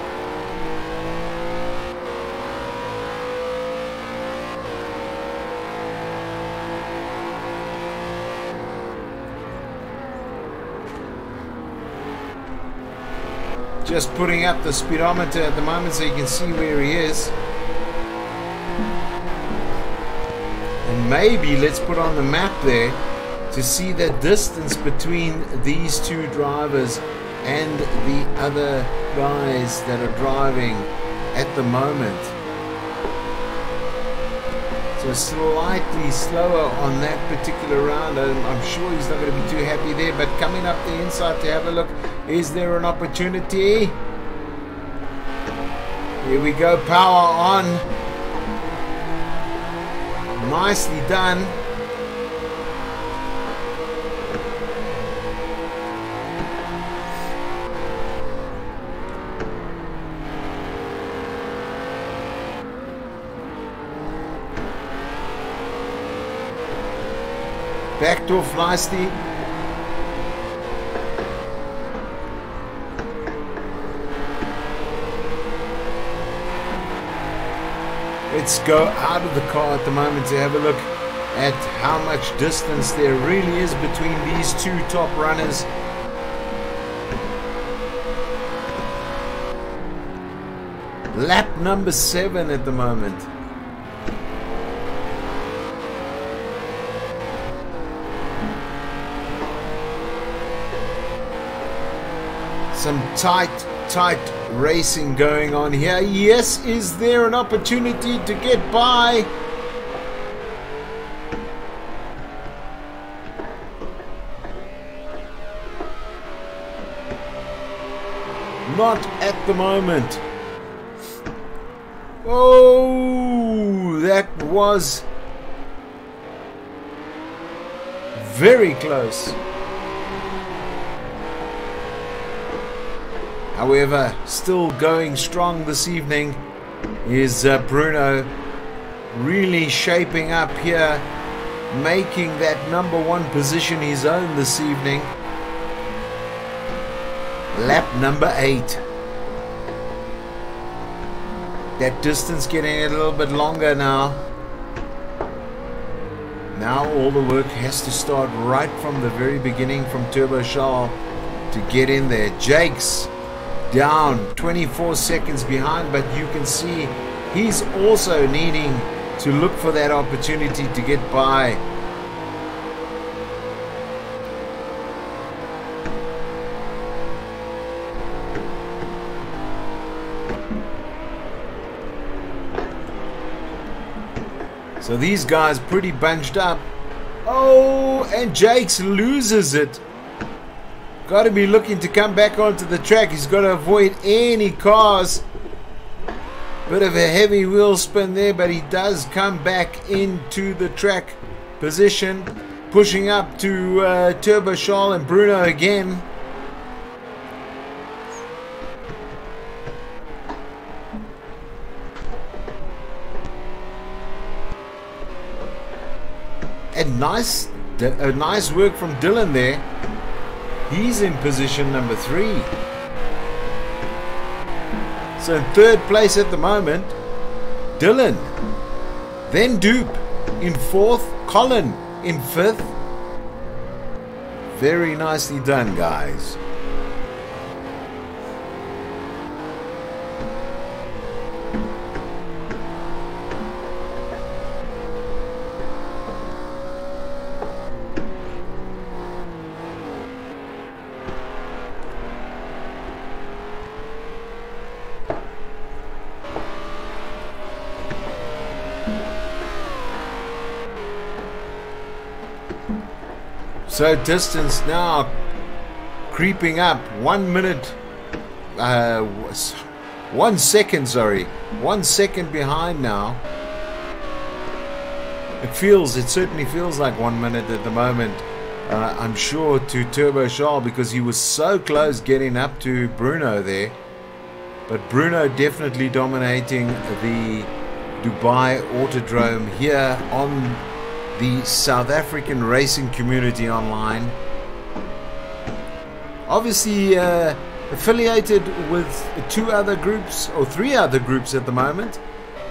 Just putting up the speedometer at the moment so you can see where he is. And maybe let's put on the map there to see the distance between these two drivers and the other guys that are driving at the moment. So slightly slower on that particular round. I'm sure he's not going to be too happy there, but coming up the inside to have a look. Is there an opportunity? Here we go, power on. Nicely done. Backed off nicely. Let's go out of the car at the moment to have a look at how much distance there really is between these two top runners. Lap number 7 at the moment. Some tight racing going on here. Yes, is there an opportunity to get by? Not at the moment. Oh, that was very close. However, still going strong this evening is Bruno, really shaping up here, making that number 1 position his own this evening. Lap number 8. That distance getting a little bit longer now. Now all the work has to start right from the very beginning from Turbo Charles to get in there. Jake's down 24 seconds behind, but you can see he's also needing to look for that opportunity to get by. So these guys pretty bunched up. Oh, and Jakes loses it. Got to be looking to come back onto the track. He's got to avoid any cars. Bit of a heavy wheel spin there, but he does come back into the track position. Pushing up to Turbo Charles and Bruno again. And nice work from Dylan there. He's in position number 3. So in 3rd place at the moment, Dylan. Then Dupe in 4th, Colin in 5th. Very nicely done, guys. So distance now creeping up. 1 minute, 1 second, sorry. 1 second behind now. It certainly feels like 1 minute at the moment. I'm sure to Turbo Charles, because he was so close getting up to Bruno there. But Bruno definitely dominating the Dubai Autodrome here on the South African racing community online. Obviously affiliated with 2 other groups, or 3 other groups at the moment.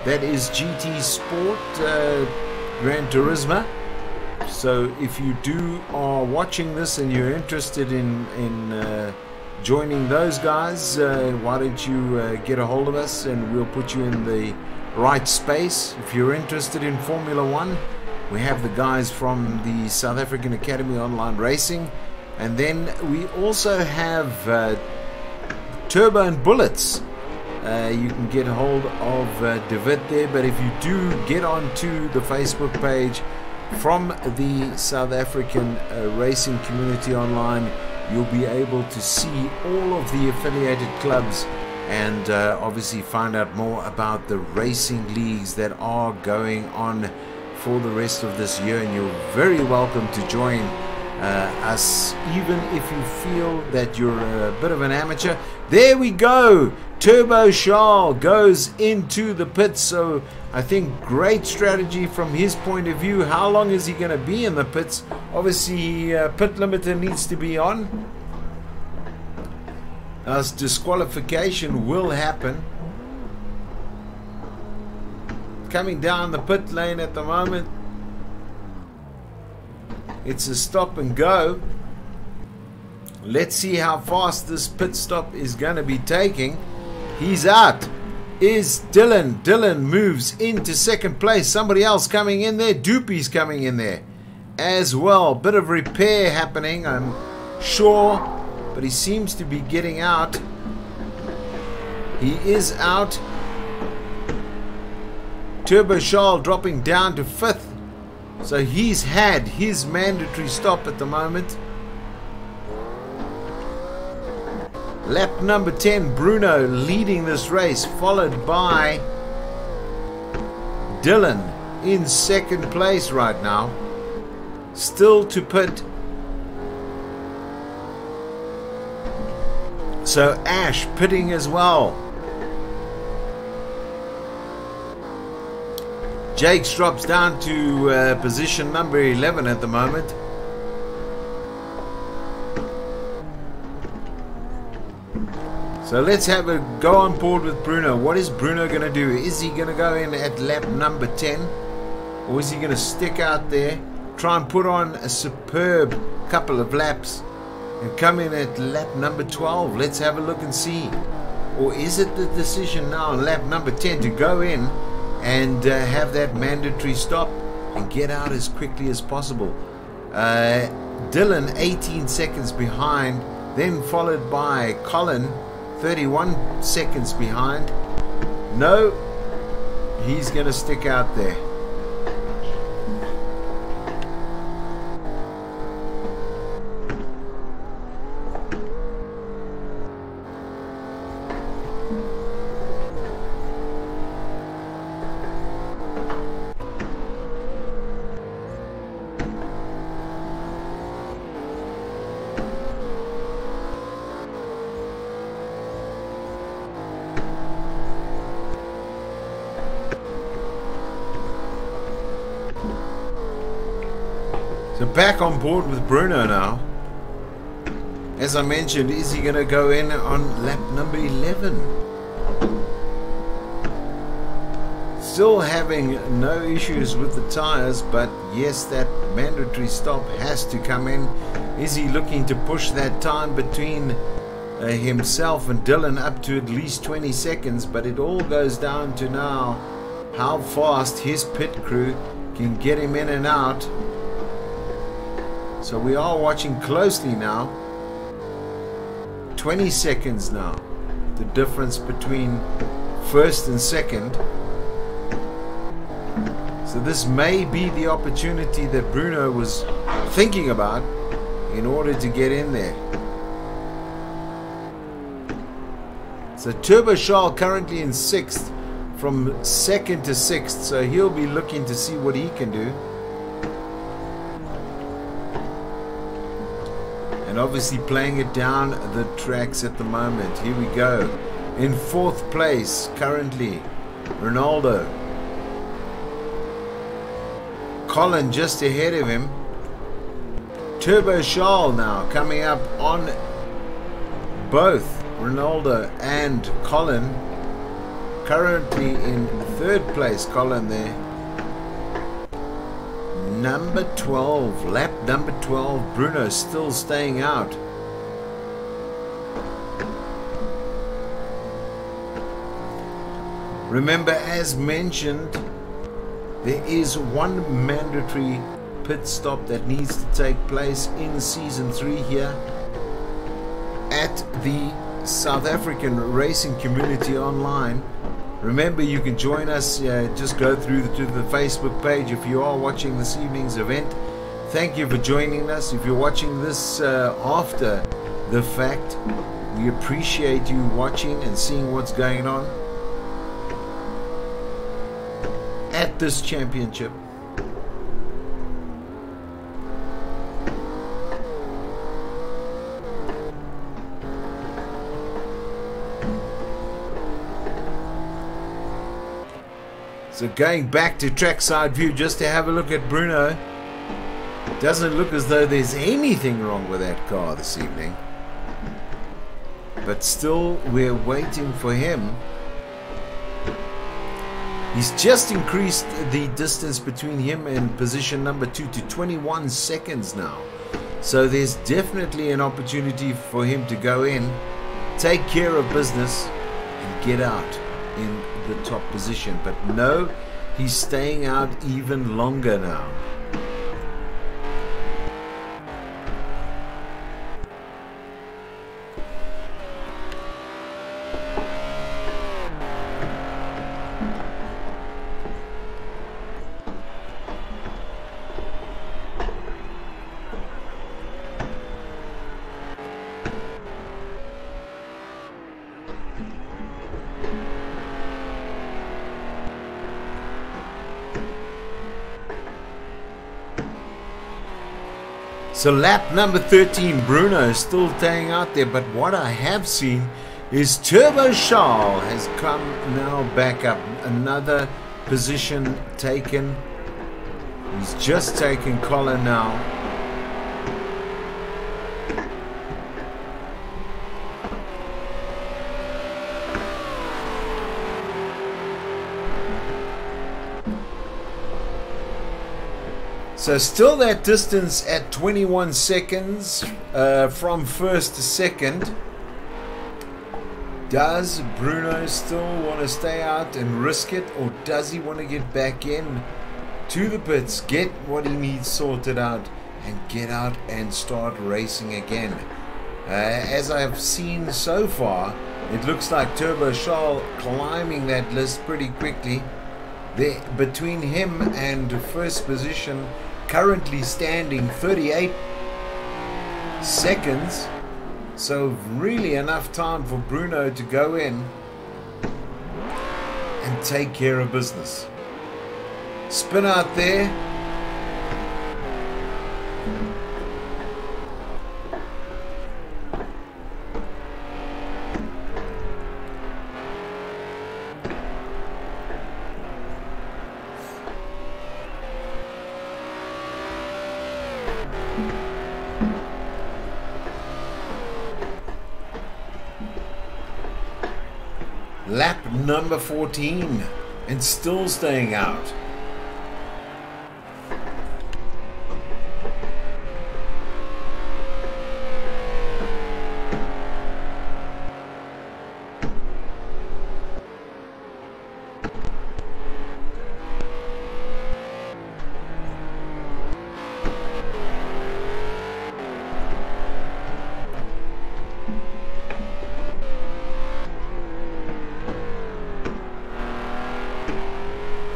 That is GT Sport, Gran Turismo. So if you are watching this and you're interested in joining those guys, why don't you get a hold of us and we'll put you in the right space. If you're interested in Formula 1, we have the guys from the South African Academy Online Racing, and then we also have Turbo and Bullets. You can get a hold of David there, but if you do get onto the Facebook page from the South African racing community online, you'll be able to see all of the affiliated clubs and obviously find out more about the racing leagues that are going on for the rest of this year. And you're very welcome to join us, even if you feel that you're a bit of an amateur. There we go. Turbo Charles goes into the pits. So I think great strategy from his point of view. How long is he going to be in the pits? Obviously pit limiter needs to be on, as disqualification will happen. Coming down the pit lane at the moment. It's a stop and go. Let's see how fast this pit stop is going to be taking. He's out. Is Dylan. Dylan moves into second place. Somebody else coming in there. Doopy's coming in there as well. Bit of repair happening, I'm sure, but he seems to be getting out. He is out. Turbo Charles dropping down to 5th. So he's had his mandatory stop at the moment. Lap number 10, Bruno leading this race, followed by Dylan in second place right now. Still to pit. So Ash pitting as well. Jakes drops down to position number 11 at the moment. So let's have a go on board with Bruno. What is Bruno going to do? Is he going to go in at lap number 10? Or is he going to stick out there, try and put on a superb couple of laps and come in at lap number 12? Let's have a look and see. Or is it the decision now on lap number 10 to go in and have that mandatory stop and get out as quickly as possible? Dylan 18 seconds behind, then followed by Colin 31 seconds behind. No, he's going to stick out there. So back on board with Bruno now. As I mentioned, is he going to go in on lap number 11? Still having no issues with the tires, but yes, that mandatory stop has to come in. Is he looking to push that time between himself and Dylan up to at least 20 seconds? But it all goes down to now how fast his pit crew can get him in and out. So we are watching closely now. 20 seconds now, the difference between first and second. So this may be the opportunity that Bruno was thinking about in order to get in there. So Turbo Charles currently in 6th, from 2nd to 6th, so he'll be looking to see what he can do. And obviously playing it down the tracks at the moment. Here we go. In 4th place currently, Ronaldo. Colin just ahead of him. Turbo Charles now coming up on both Ronaldo and Colin. Currently in 3rd place, Colin there. Number 12, lap number 12, Bruno still staying out. Remember, as mentioned, there is one mandatory pit stop that needs to take place in Season 3 here at the South African Racing Community Online. Remember, you can join us, just go through to the Facebook page if you are watching this evening's event. Thank you for joining us. If you're watching this after the fact, we appreciate you watching and seeing what's going on at this championship. So going back to trackside view just to have a look at Bruno. Doesn't look as though there's anything wrong with that car this evening. But still, we're waiting for him. He's just increased the distance between him and position number 2 to 21 seconds now. So there's definitely an opportunity for him to go in, take care of business, and get out in the top position. But no, he's staying out even longer now. So lap number 13, Bruno is still staying out there, but what I have seen is Turbo Charles has come now back up. Another position taken. He's just taken Colin now. So still that distance at 21 seconds from first to second. Does Bruno still want to stay out and risk it, or does he want to get back in to the pits, get what he needs sorted out, and get out and start racing again? As I've seen so far, it looks like Turbo Charles climbing that list pretty quickly. There, between him and first position, currently standing 38 seconds. So really enough time for Bruno to go in and take care of business. Spin out there. Lap number 14 and still staying out.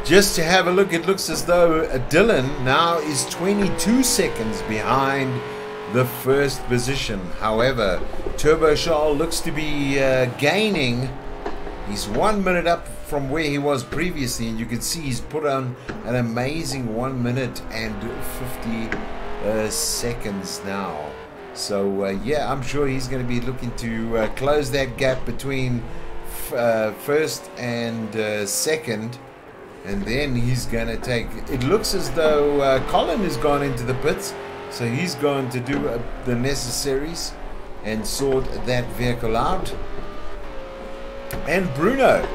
Just to have a look, it looks as though Dylan now is 22 seconds behind the first position. However, Turbo Charles looks to be gaining. He's 1 minute up from where he was previously, and you can see he's put on an amazing 1 minute and 50 seconds now. So yeah, I'm sure he's going to be looking to close that gap between first and second, and then he's going to take, it looks as though Colin has gone into the pits, so he's going to do the necessaries and sort that vehicle out. And Bruno,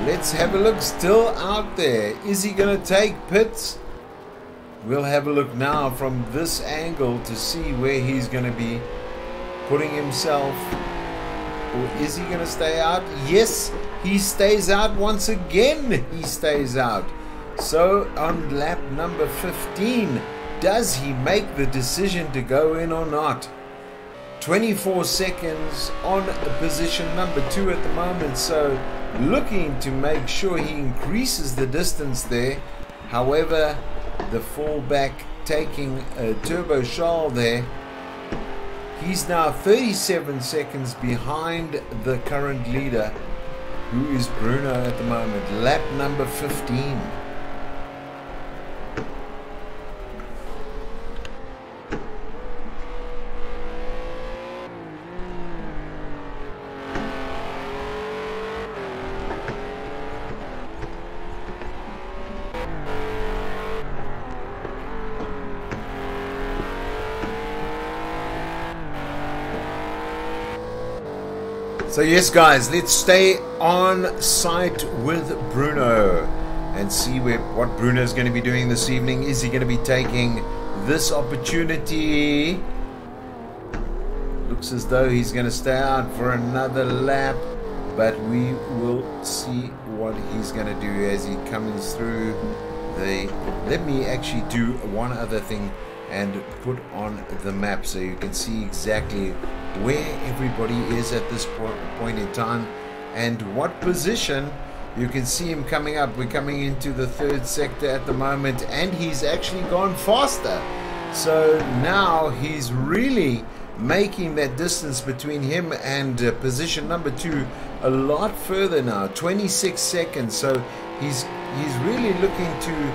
let's have a look, still out there. Is he going to take pits? We'll have a look now from this angle to see where he's going to be putting himself. Or is he going to stay out? Yes, he stays out once again. He stays out. So on lap number 15, does he make the decision to go in or not? 24 seconds on position number 2 at the moment, so looking to make sure he increases the distance there. However, the fallback taking Turbo Charles there, he's now 37 seconds behind the current leader, who is Bruno at the moment, lap number 15. So yes guys, let's stay on site with Bruno and see what Bruno is going to be doing this evening. Is he going to be taking this opportunity? Looks as though he's going to stay out for another lap, but we will see what he's going to do as he comes through the... Let me actually do one other thing and put on the map so you can see exactly where everybody is at this point in time and what position. You can see him coming up. We're coming into the third sector at the moment, and he's actually gone faster. So now he's really making that distance between him and position number 2 a lot further now, 26 seconds. So he's really looking to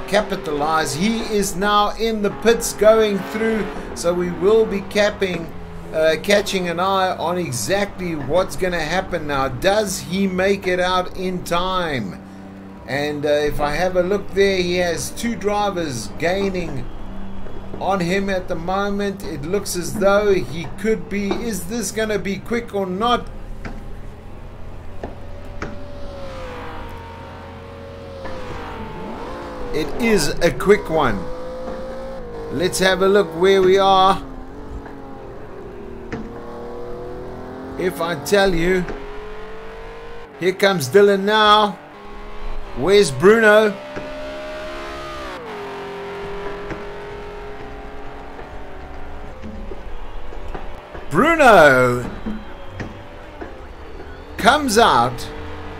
capitalize. He is now in the pits going through, so we will be catching an eye on exactly what's going to happen now. Does he make it out in time? And if I have a look there, he has 2 drivers gaining on him at the moment. It looks as though he could be. Is this going to be quick or not? It is a quick one. Let's have a look where we are. If I tell you, here comes Dylan now. Where's Bruno? Bruno comes out,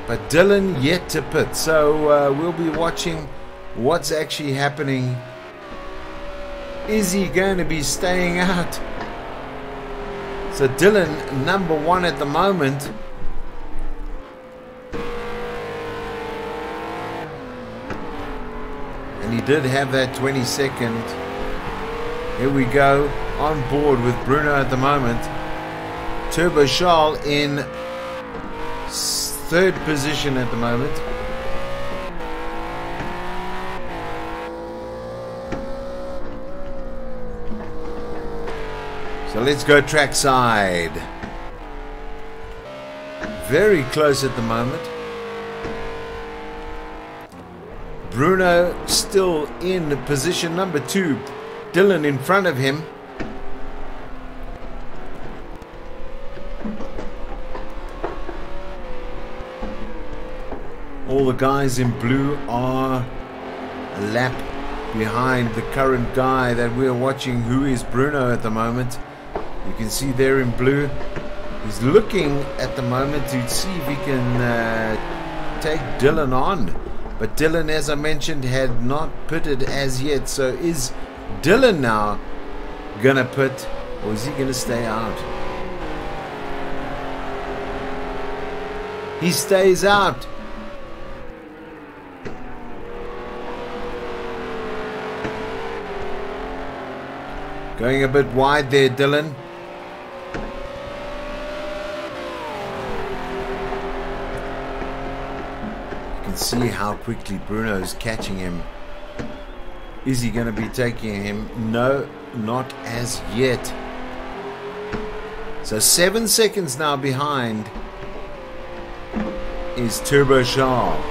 but Dylan yet to pit. So we'll be watching what's actually happening. Is he going to be staying out? So Dylan, number 1 at the moment. And he did have that 20-second. Here we go, on board with Bruno at the moment. Turbo Charles in 3rd position at the moment. So let's go trackside. Very close at the moment. Bruno still in position number 2. Dylan in front of him. All the guys in blue are a lap behind the current guy that we're watching, who is Bruno at the moment. You can see there in blue, he's looking at the moment to see if he can take Dylan on. But Dylan, as I mentioned, had not pitted as yet. So is Dylan now going to pit, or is he going to stay out? He stays out. Going a bit wide there, Dylan. You can see how quickly Bruno's catching him. Is he going to be taking him? No, not as yet. So 7 seconds now behind is Turbo Charles.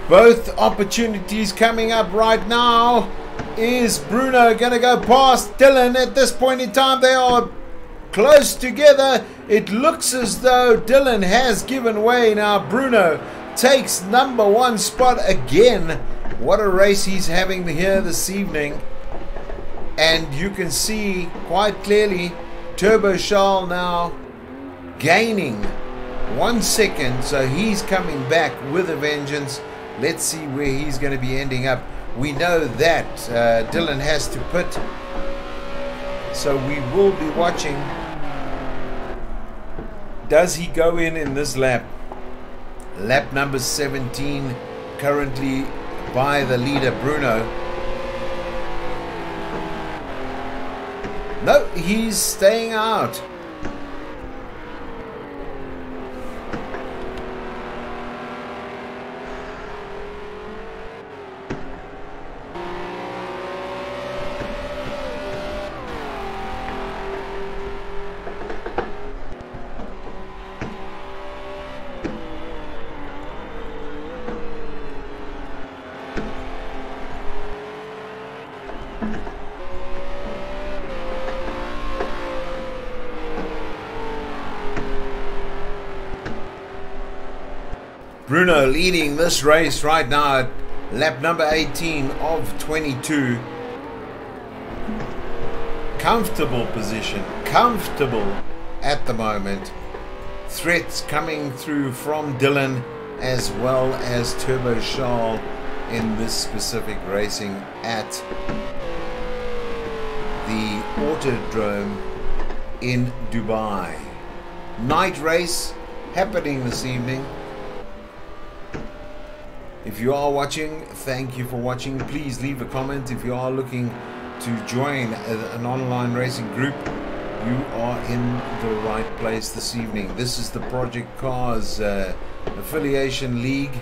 Both opportunities coming up right now. Is Bruno going to go past Dylan? At this point in time, they are close together. It looks as though Dylan has given way. Now Bruno takes number 1 spot again. What a race he's having here this evening. And you can see quite clearly Turbo Charles now gaining 1 second. So he's coming back with a vengeance. Let's see where he's going to be ending up. We know that Dylan has to pit, so we will be watching. Does he go in this lap? Lap number 17, currently by the leader Bruno. No, he's staying out. Bruno leading this race right now at lap number 18 of 22. Comfortable position, comfortable at the moment. Threats coming through from Dylan as well as Turbo Charles in this specific racing at the Autodrome in Dubai. Night race happening this evening. If you are watching, thank you for watching. Please leave a comment. If you are looking to join an online racing group, you are in the right place this evening. This is the Project Cars affiliation league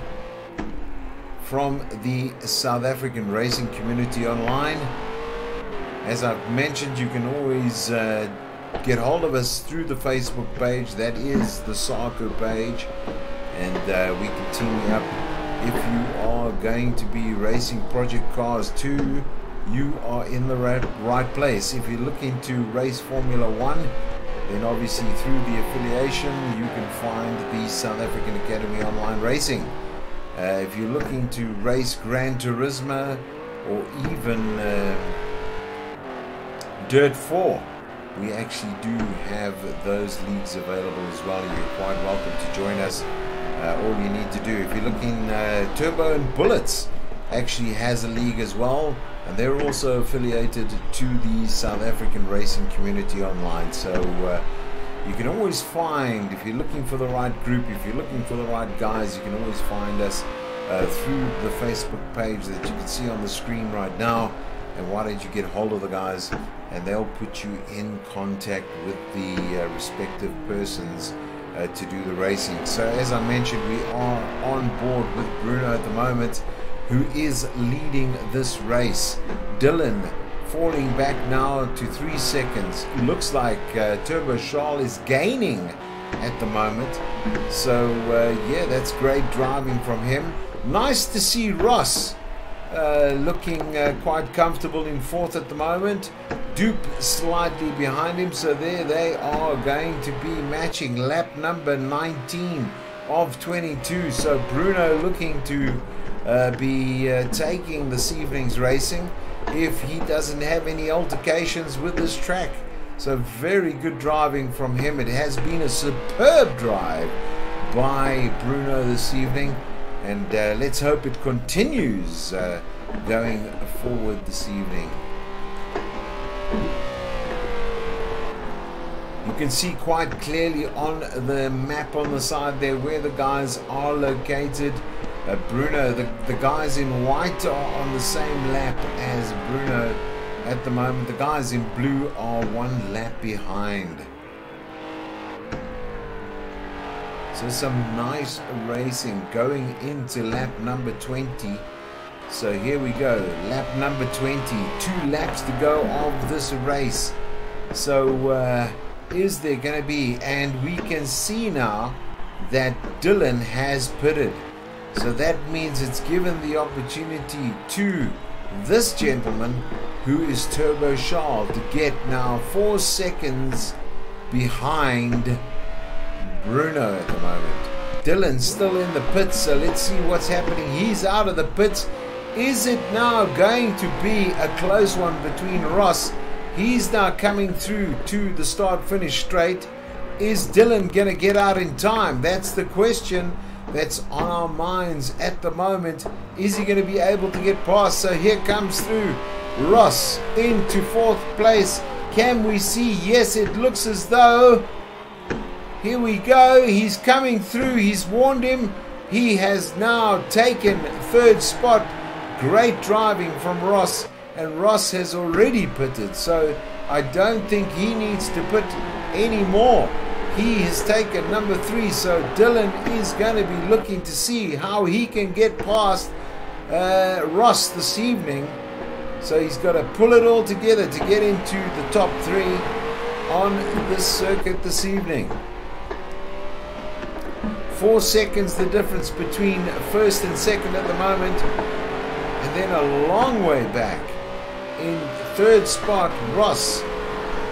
from the South African racing community online. As I've mentioned, you can always get hold of us through the Facebook page. That is the SARCO page, and we can team you up. If you are going to be racing Project Cars 2, you are in the right place. If you're looking to race Formula 1, then obviously through the affiliation you can find the South African Academy Online Racing. If you're looking to race Gran Turismo or even Dirt 4, we actually do have those leagues available as well. You're quite welcome to join us. All you need to do, if you're looking, Turbo and Bullets actually has a league as well, and they're also affiliated to the South African racing community online. So you can always find, if you're looking for the right group, if you're looking for the right guys, you can always find us through the Facebook page that you can see on the screen right now. And why don't you get hold of the guys, and they'll put you in contact with the respective persons to do the racing. So as I mentioned, we are on board with Bruno at the moment, who is leading this race. Dylan falling back now to 3 seconds. Looks like Turbo Charles is gaining at the moment. So yeah, that's great driving from him. Nice to see Ross looking quite comfortable in fourth at the moment. Dupe slightly behind him, so there they are going to be matching lap number 19 of 22. So Bruno looking to be taking this evening's racing if he doesn't have any altercations with this track. So very good driving from him. It has been a superb drive by Bruno this evening, and let's hope it continues going forward this evening. You can see quite clearly on the map on the side there where the guys are located. Bruno, the guys in white are on the same lap as Bruno at the moment. The guys in blue are one lap behind. So some nice racing going into lap number 20. So here we go, lap number 20, 2 laps to go of this race. So is there going to be, and we can see now that Dylan has pitted. So that means it's given the opportunity to this gentleman who is Turbo Charles to get now 4 seconds behind Bruno at the moment. Dylan's still in the pits, so let's see what's happening. He's out of the pits. Is it now going to be a close one between Ross? He's now coming through to the start-finish straight. Is Dylan going to get out in time? That's the question that's on our minds at the moment. Is he going to be able to get past? So here comes through Ross into 4th place. Can we see? Yes, it looks as though. Here we go. He's coming through. He's warned him. He has now taken 3rd spot. Great driving from Ross, and Ross has already pitted, so I don't think he needs to pit anymore. He has taken number 3, so Dylan is going to be looking to see how he can get past Ross this evening. So he's got to pull it all together to get into the top 3 on this circuit this evening. 4 seconds the difference between 1st and 2nd at the moment, and then a long way back in 3rd spot Ross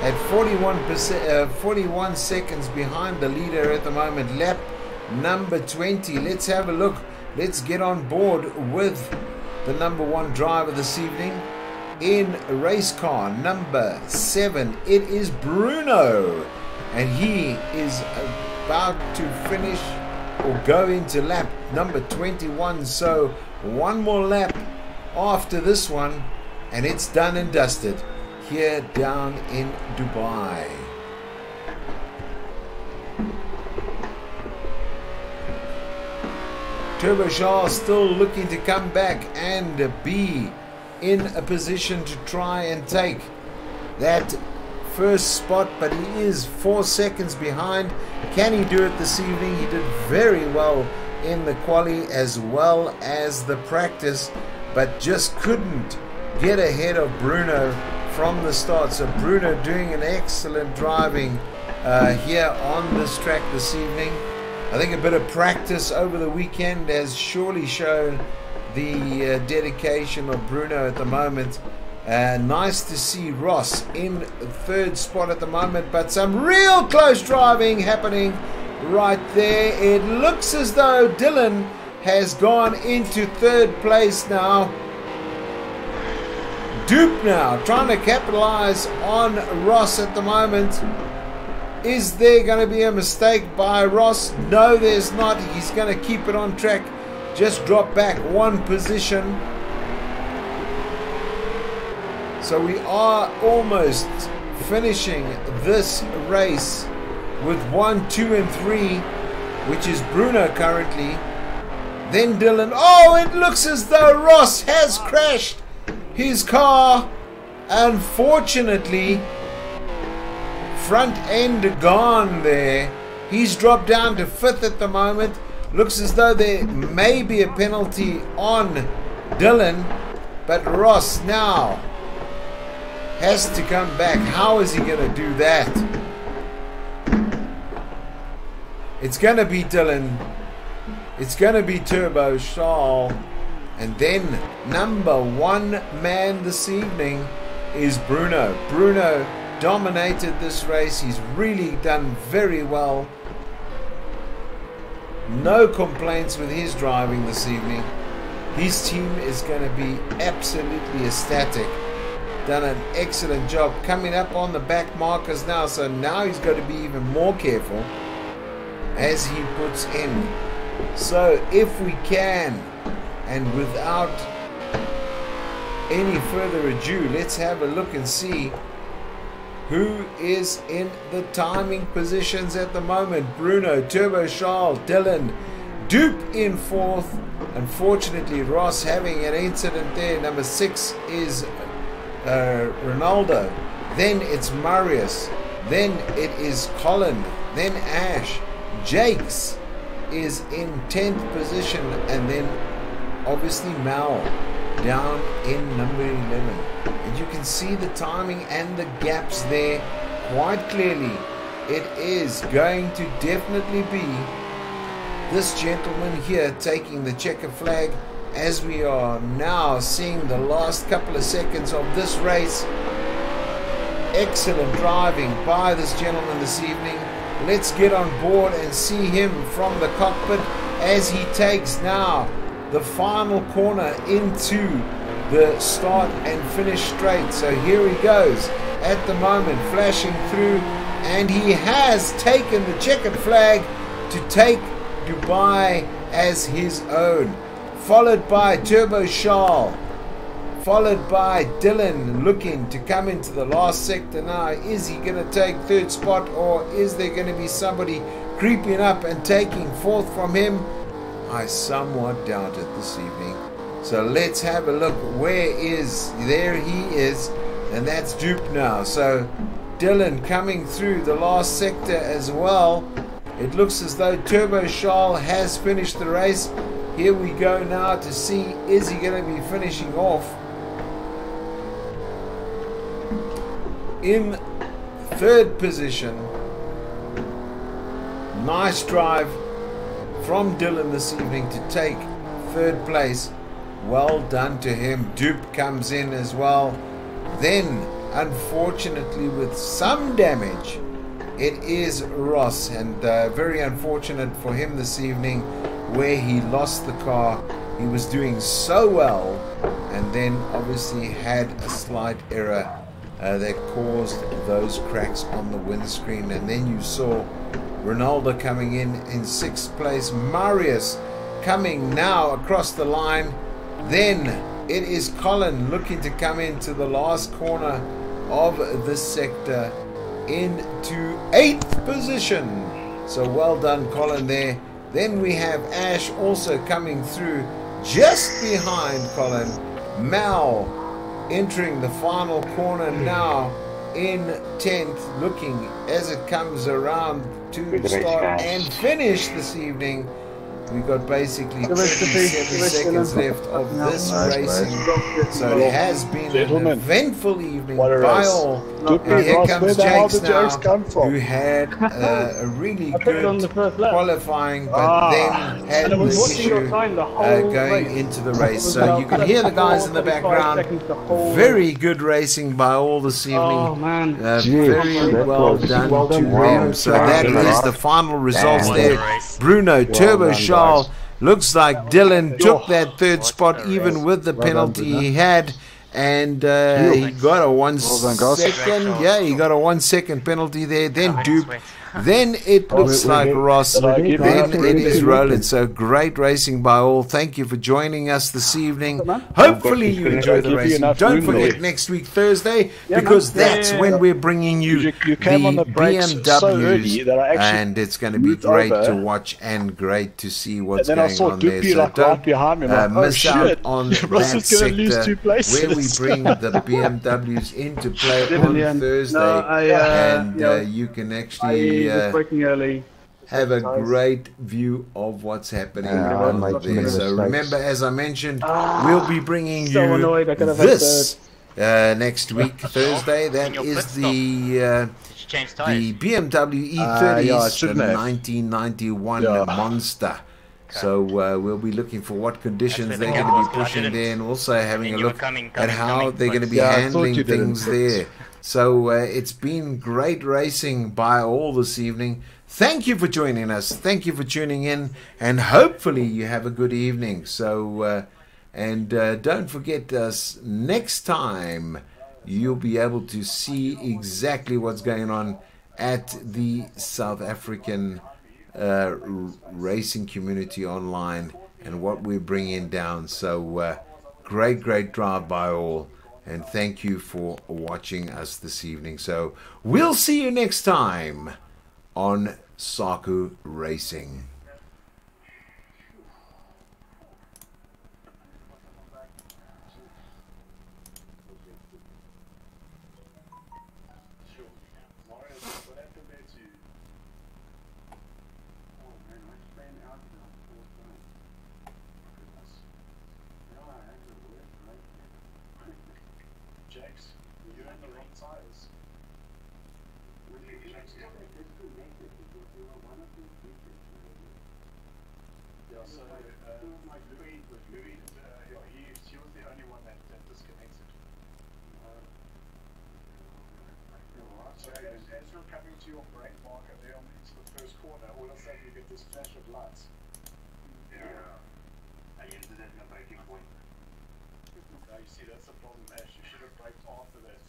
at 41 seconds behind the leader at the moment. Lap number 20. Let's have a look. Let's get on board with the number 1 driver this evening in race car number 7. It is Bruno, and he is about to finish or go into lap number 21. So one more lap after this one, and it's done and dusted here down in Dubai. Turbo Charles still looking to come back and be in a position to try and take that 1st spot, but he is 4 seconds behind. Can he do it this evening? He did very well in the quali as well as the practice, but just couldn't get ahead of Bruno from the start. So Bruno doing an excellent driving here on this track this evening. I think a bit of practice over the weekend has surely shown the dedication of Bruno at the moment. Nice to see Ross in 3rd spot at the moment, but some real close driving happening right there. It looks as though Dylan has gone into 3rd place now. Dupe now trying to capitalize on Ross at the moment. Is there going to be a mistake by Ross? No, there's not. He's going to keep it on track. Just drop back 1 position. So we are almost finishing this race with 1, 2, and 3, which is Bruno currently. Then Dylan. Oh, it looks as though Ross has crashed his car. Unfortunately, front end gone there. He's dropped down to 5th at the moment. Looks as though there may be a penalty on Dylan, but Ross now has to come back. How is he going to do that? It's going to be Dylan. It's going to be Turbo Charles. And then number one man this evening is Bruno. Bruno dominated this race. He's really done very well. No complaints with his driving this evening. His team is going to be absolutely ecstatic. Done an excellent job coming up on the back markers now. So now he's got to be even more careful as he puts in. So if we can, and without any further ado, let's have a look and see who is in the timing positions at the moment. Bruno, Turbo Charles, Dylan, Dupe in fourth. Unfortunately, Ross having an incident there. Number 6 is Ronaldo. Then it's Marius. Then it is Colin. Then Ash. Jakes is in 10th position. And then obviously Mal down in number 11. And you can see the timing and the gaps there quite clearly. It is going to definitely be this gentleman here taking the checker flag, as we are now seeing the last couple of seconds of this race. Excellent driving by this gentleman this evening. Let's get on board and see him from the cockpit as he takes now the final corner into the start and finish straight. So here he goes at the moment, flashing through, and he has taken the checkered flag to take Dubai as his own, followed by Turbo Charles, followed by Dylan looking to come into the last sector now. Is he going to take third spot, or is there going to be somebody creeping up and taking fourth from him? I somewhat doubt it this evening. So let's have a look. Where is, there he is, and that's Dupe now. So Dylan coming through the last sector as well. It looks as though Turbo Charles has finished the race. Here we go now to see, is he going to be finishing off in third position. Nice drive from Dylan this evening to take third place. Well done to him. Dupe comes in as well. Then, unfortunately, with some damage, it is Ross, and very unfortunate for him this evening, where he lost the car. He was doing so well, and then obviously had a slight error that caused those cracks on the windscreen. And then you saw Ronaldo coming in sixth place. Marius coming now across the line. Then it is Colin looking to come into the last corner of this sector into 8th position. So well done, Colin, there. Then we have Ash also coming through just behind Colin. Mal entering the final corner now in 10th, looking as it comes around to start and finish this evening. We've got basically 37 seconds left of this racing. So it has been an eventful evening by all. And here comes Jakes now, who had a really good qualifying, but then had the issue going into the race. So you can hear the guys in the background. Very good racing by all this evening. Very well done to them. So that is the final results there. Bruno, Turbo Charles. Looks like Dylan took that third spot even with the penalty he had, and he got a 1 second. Yeah, he got a 1 second penalty there. Then Dupe. Then it looks like Ross. Then it is Roland. So great racing by all. Thank you for joining us this evening. Hopefully you enjoy the racing. Don't forget next week Thursday, because that's when we're bringing you the BMWs, and it's going to be great to watch and great to see what's going on there. So don't miss out on that sector where we bring the BMWs into play on Thursday, and you can actually have a great view of what's happening on there. So remember, as I mentioned, we'll be bringing you this next week, Thursday. That is the BMW E30s, the 1991 Monster. So we'll be looking for what conditions That's where they're the going to gap be was. I pushing didn't- there, and also having a you were look coming, at how they're going to be Yeah, I thought handling you didn't, things but- there. So it's been great racing by all this evening. Thank you for joining us. Thank you for tuning in, and hopefully you have a good evening. So don't forget us next time. You'll be able to see exactly what's going on at the South African racing community online and what we're bringing down. So great drive by all, and thank you for watching us this evening. So we'll see you next time on SARCO Racing. You see, that's the problem, Ash. You should have braked after that.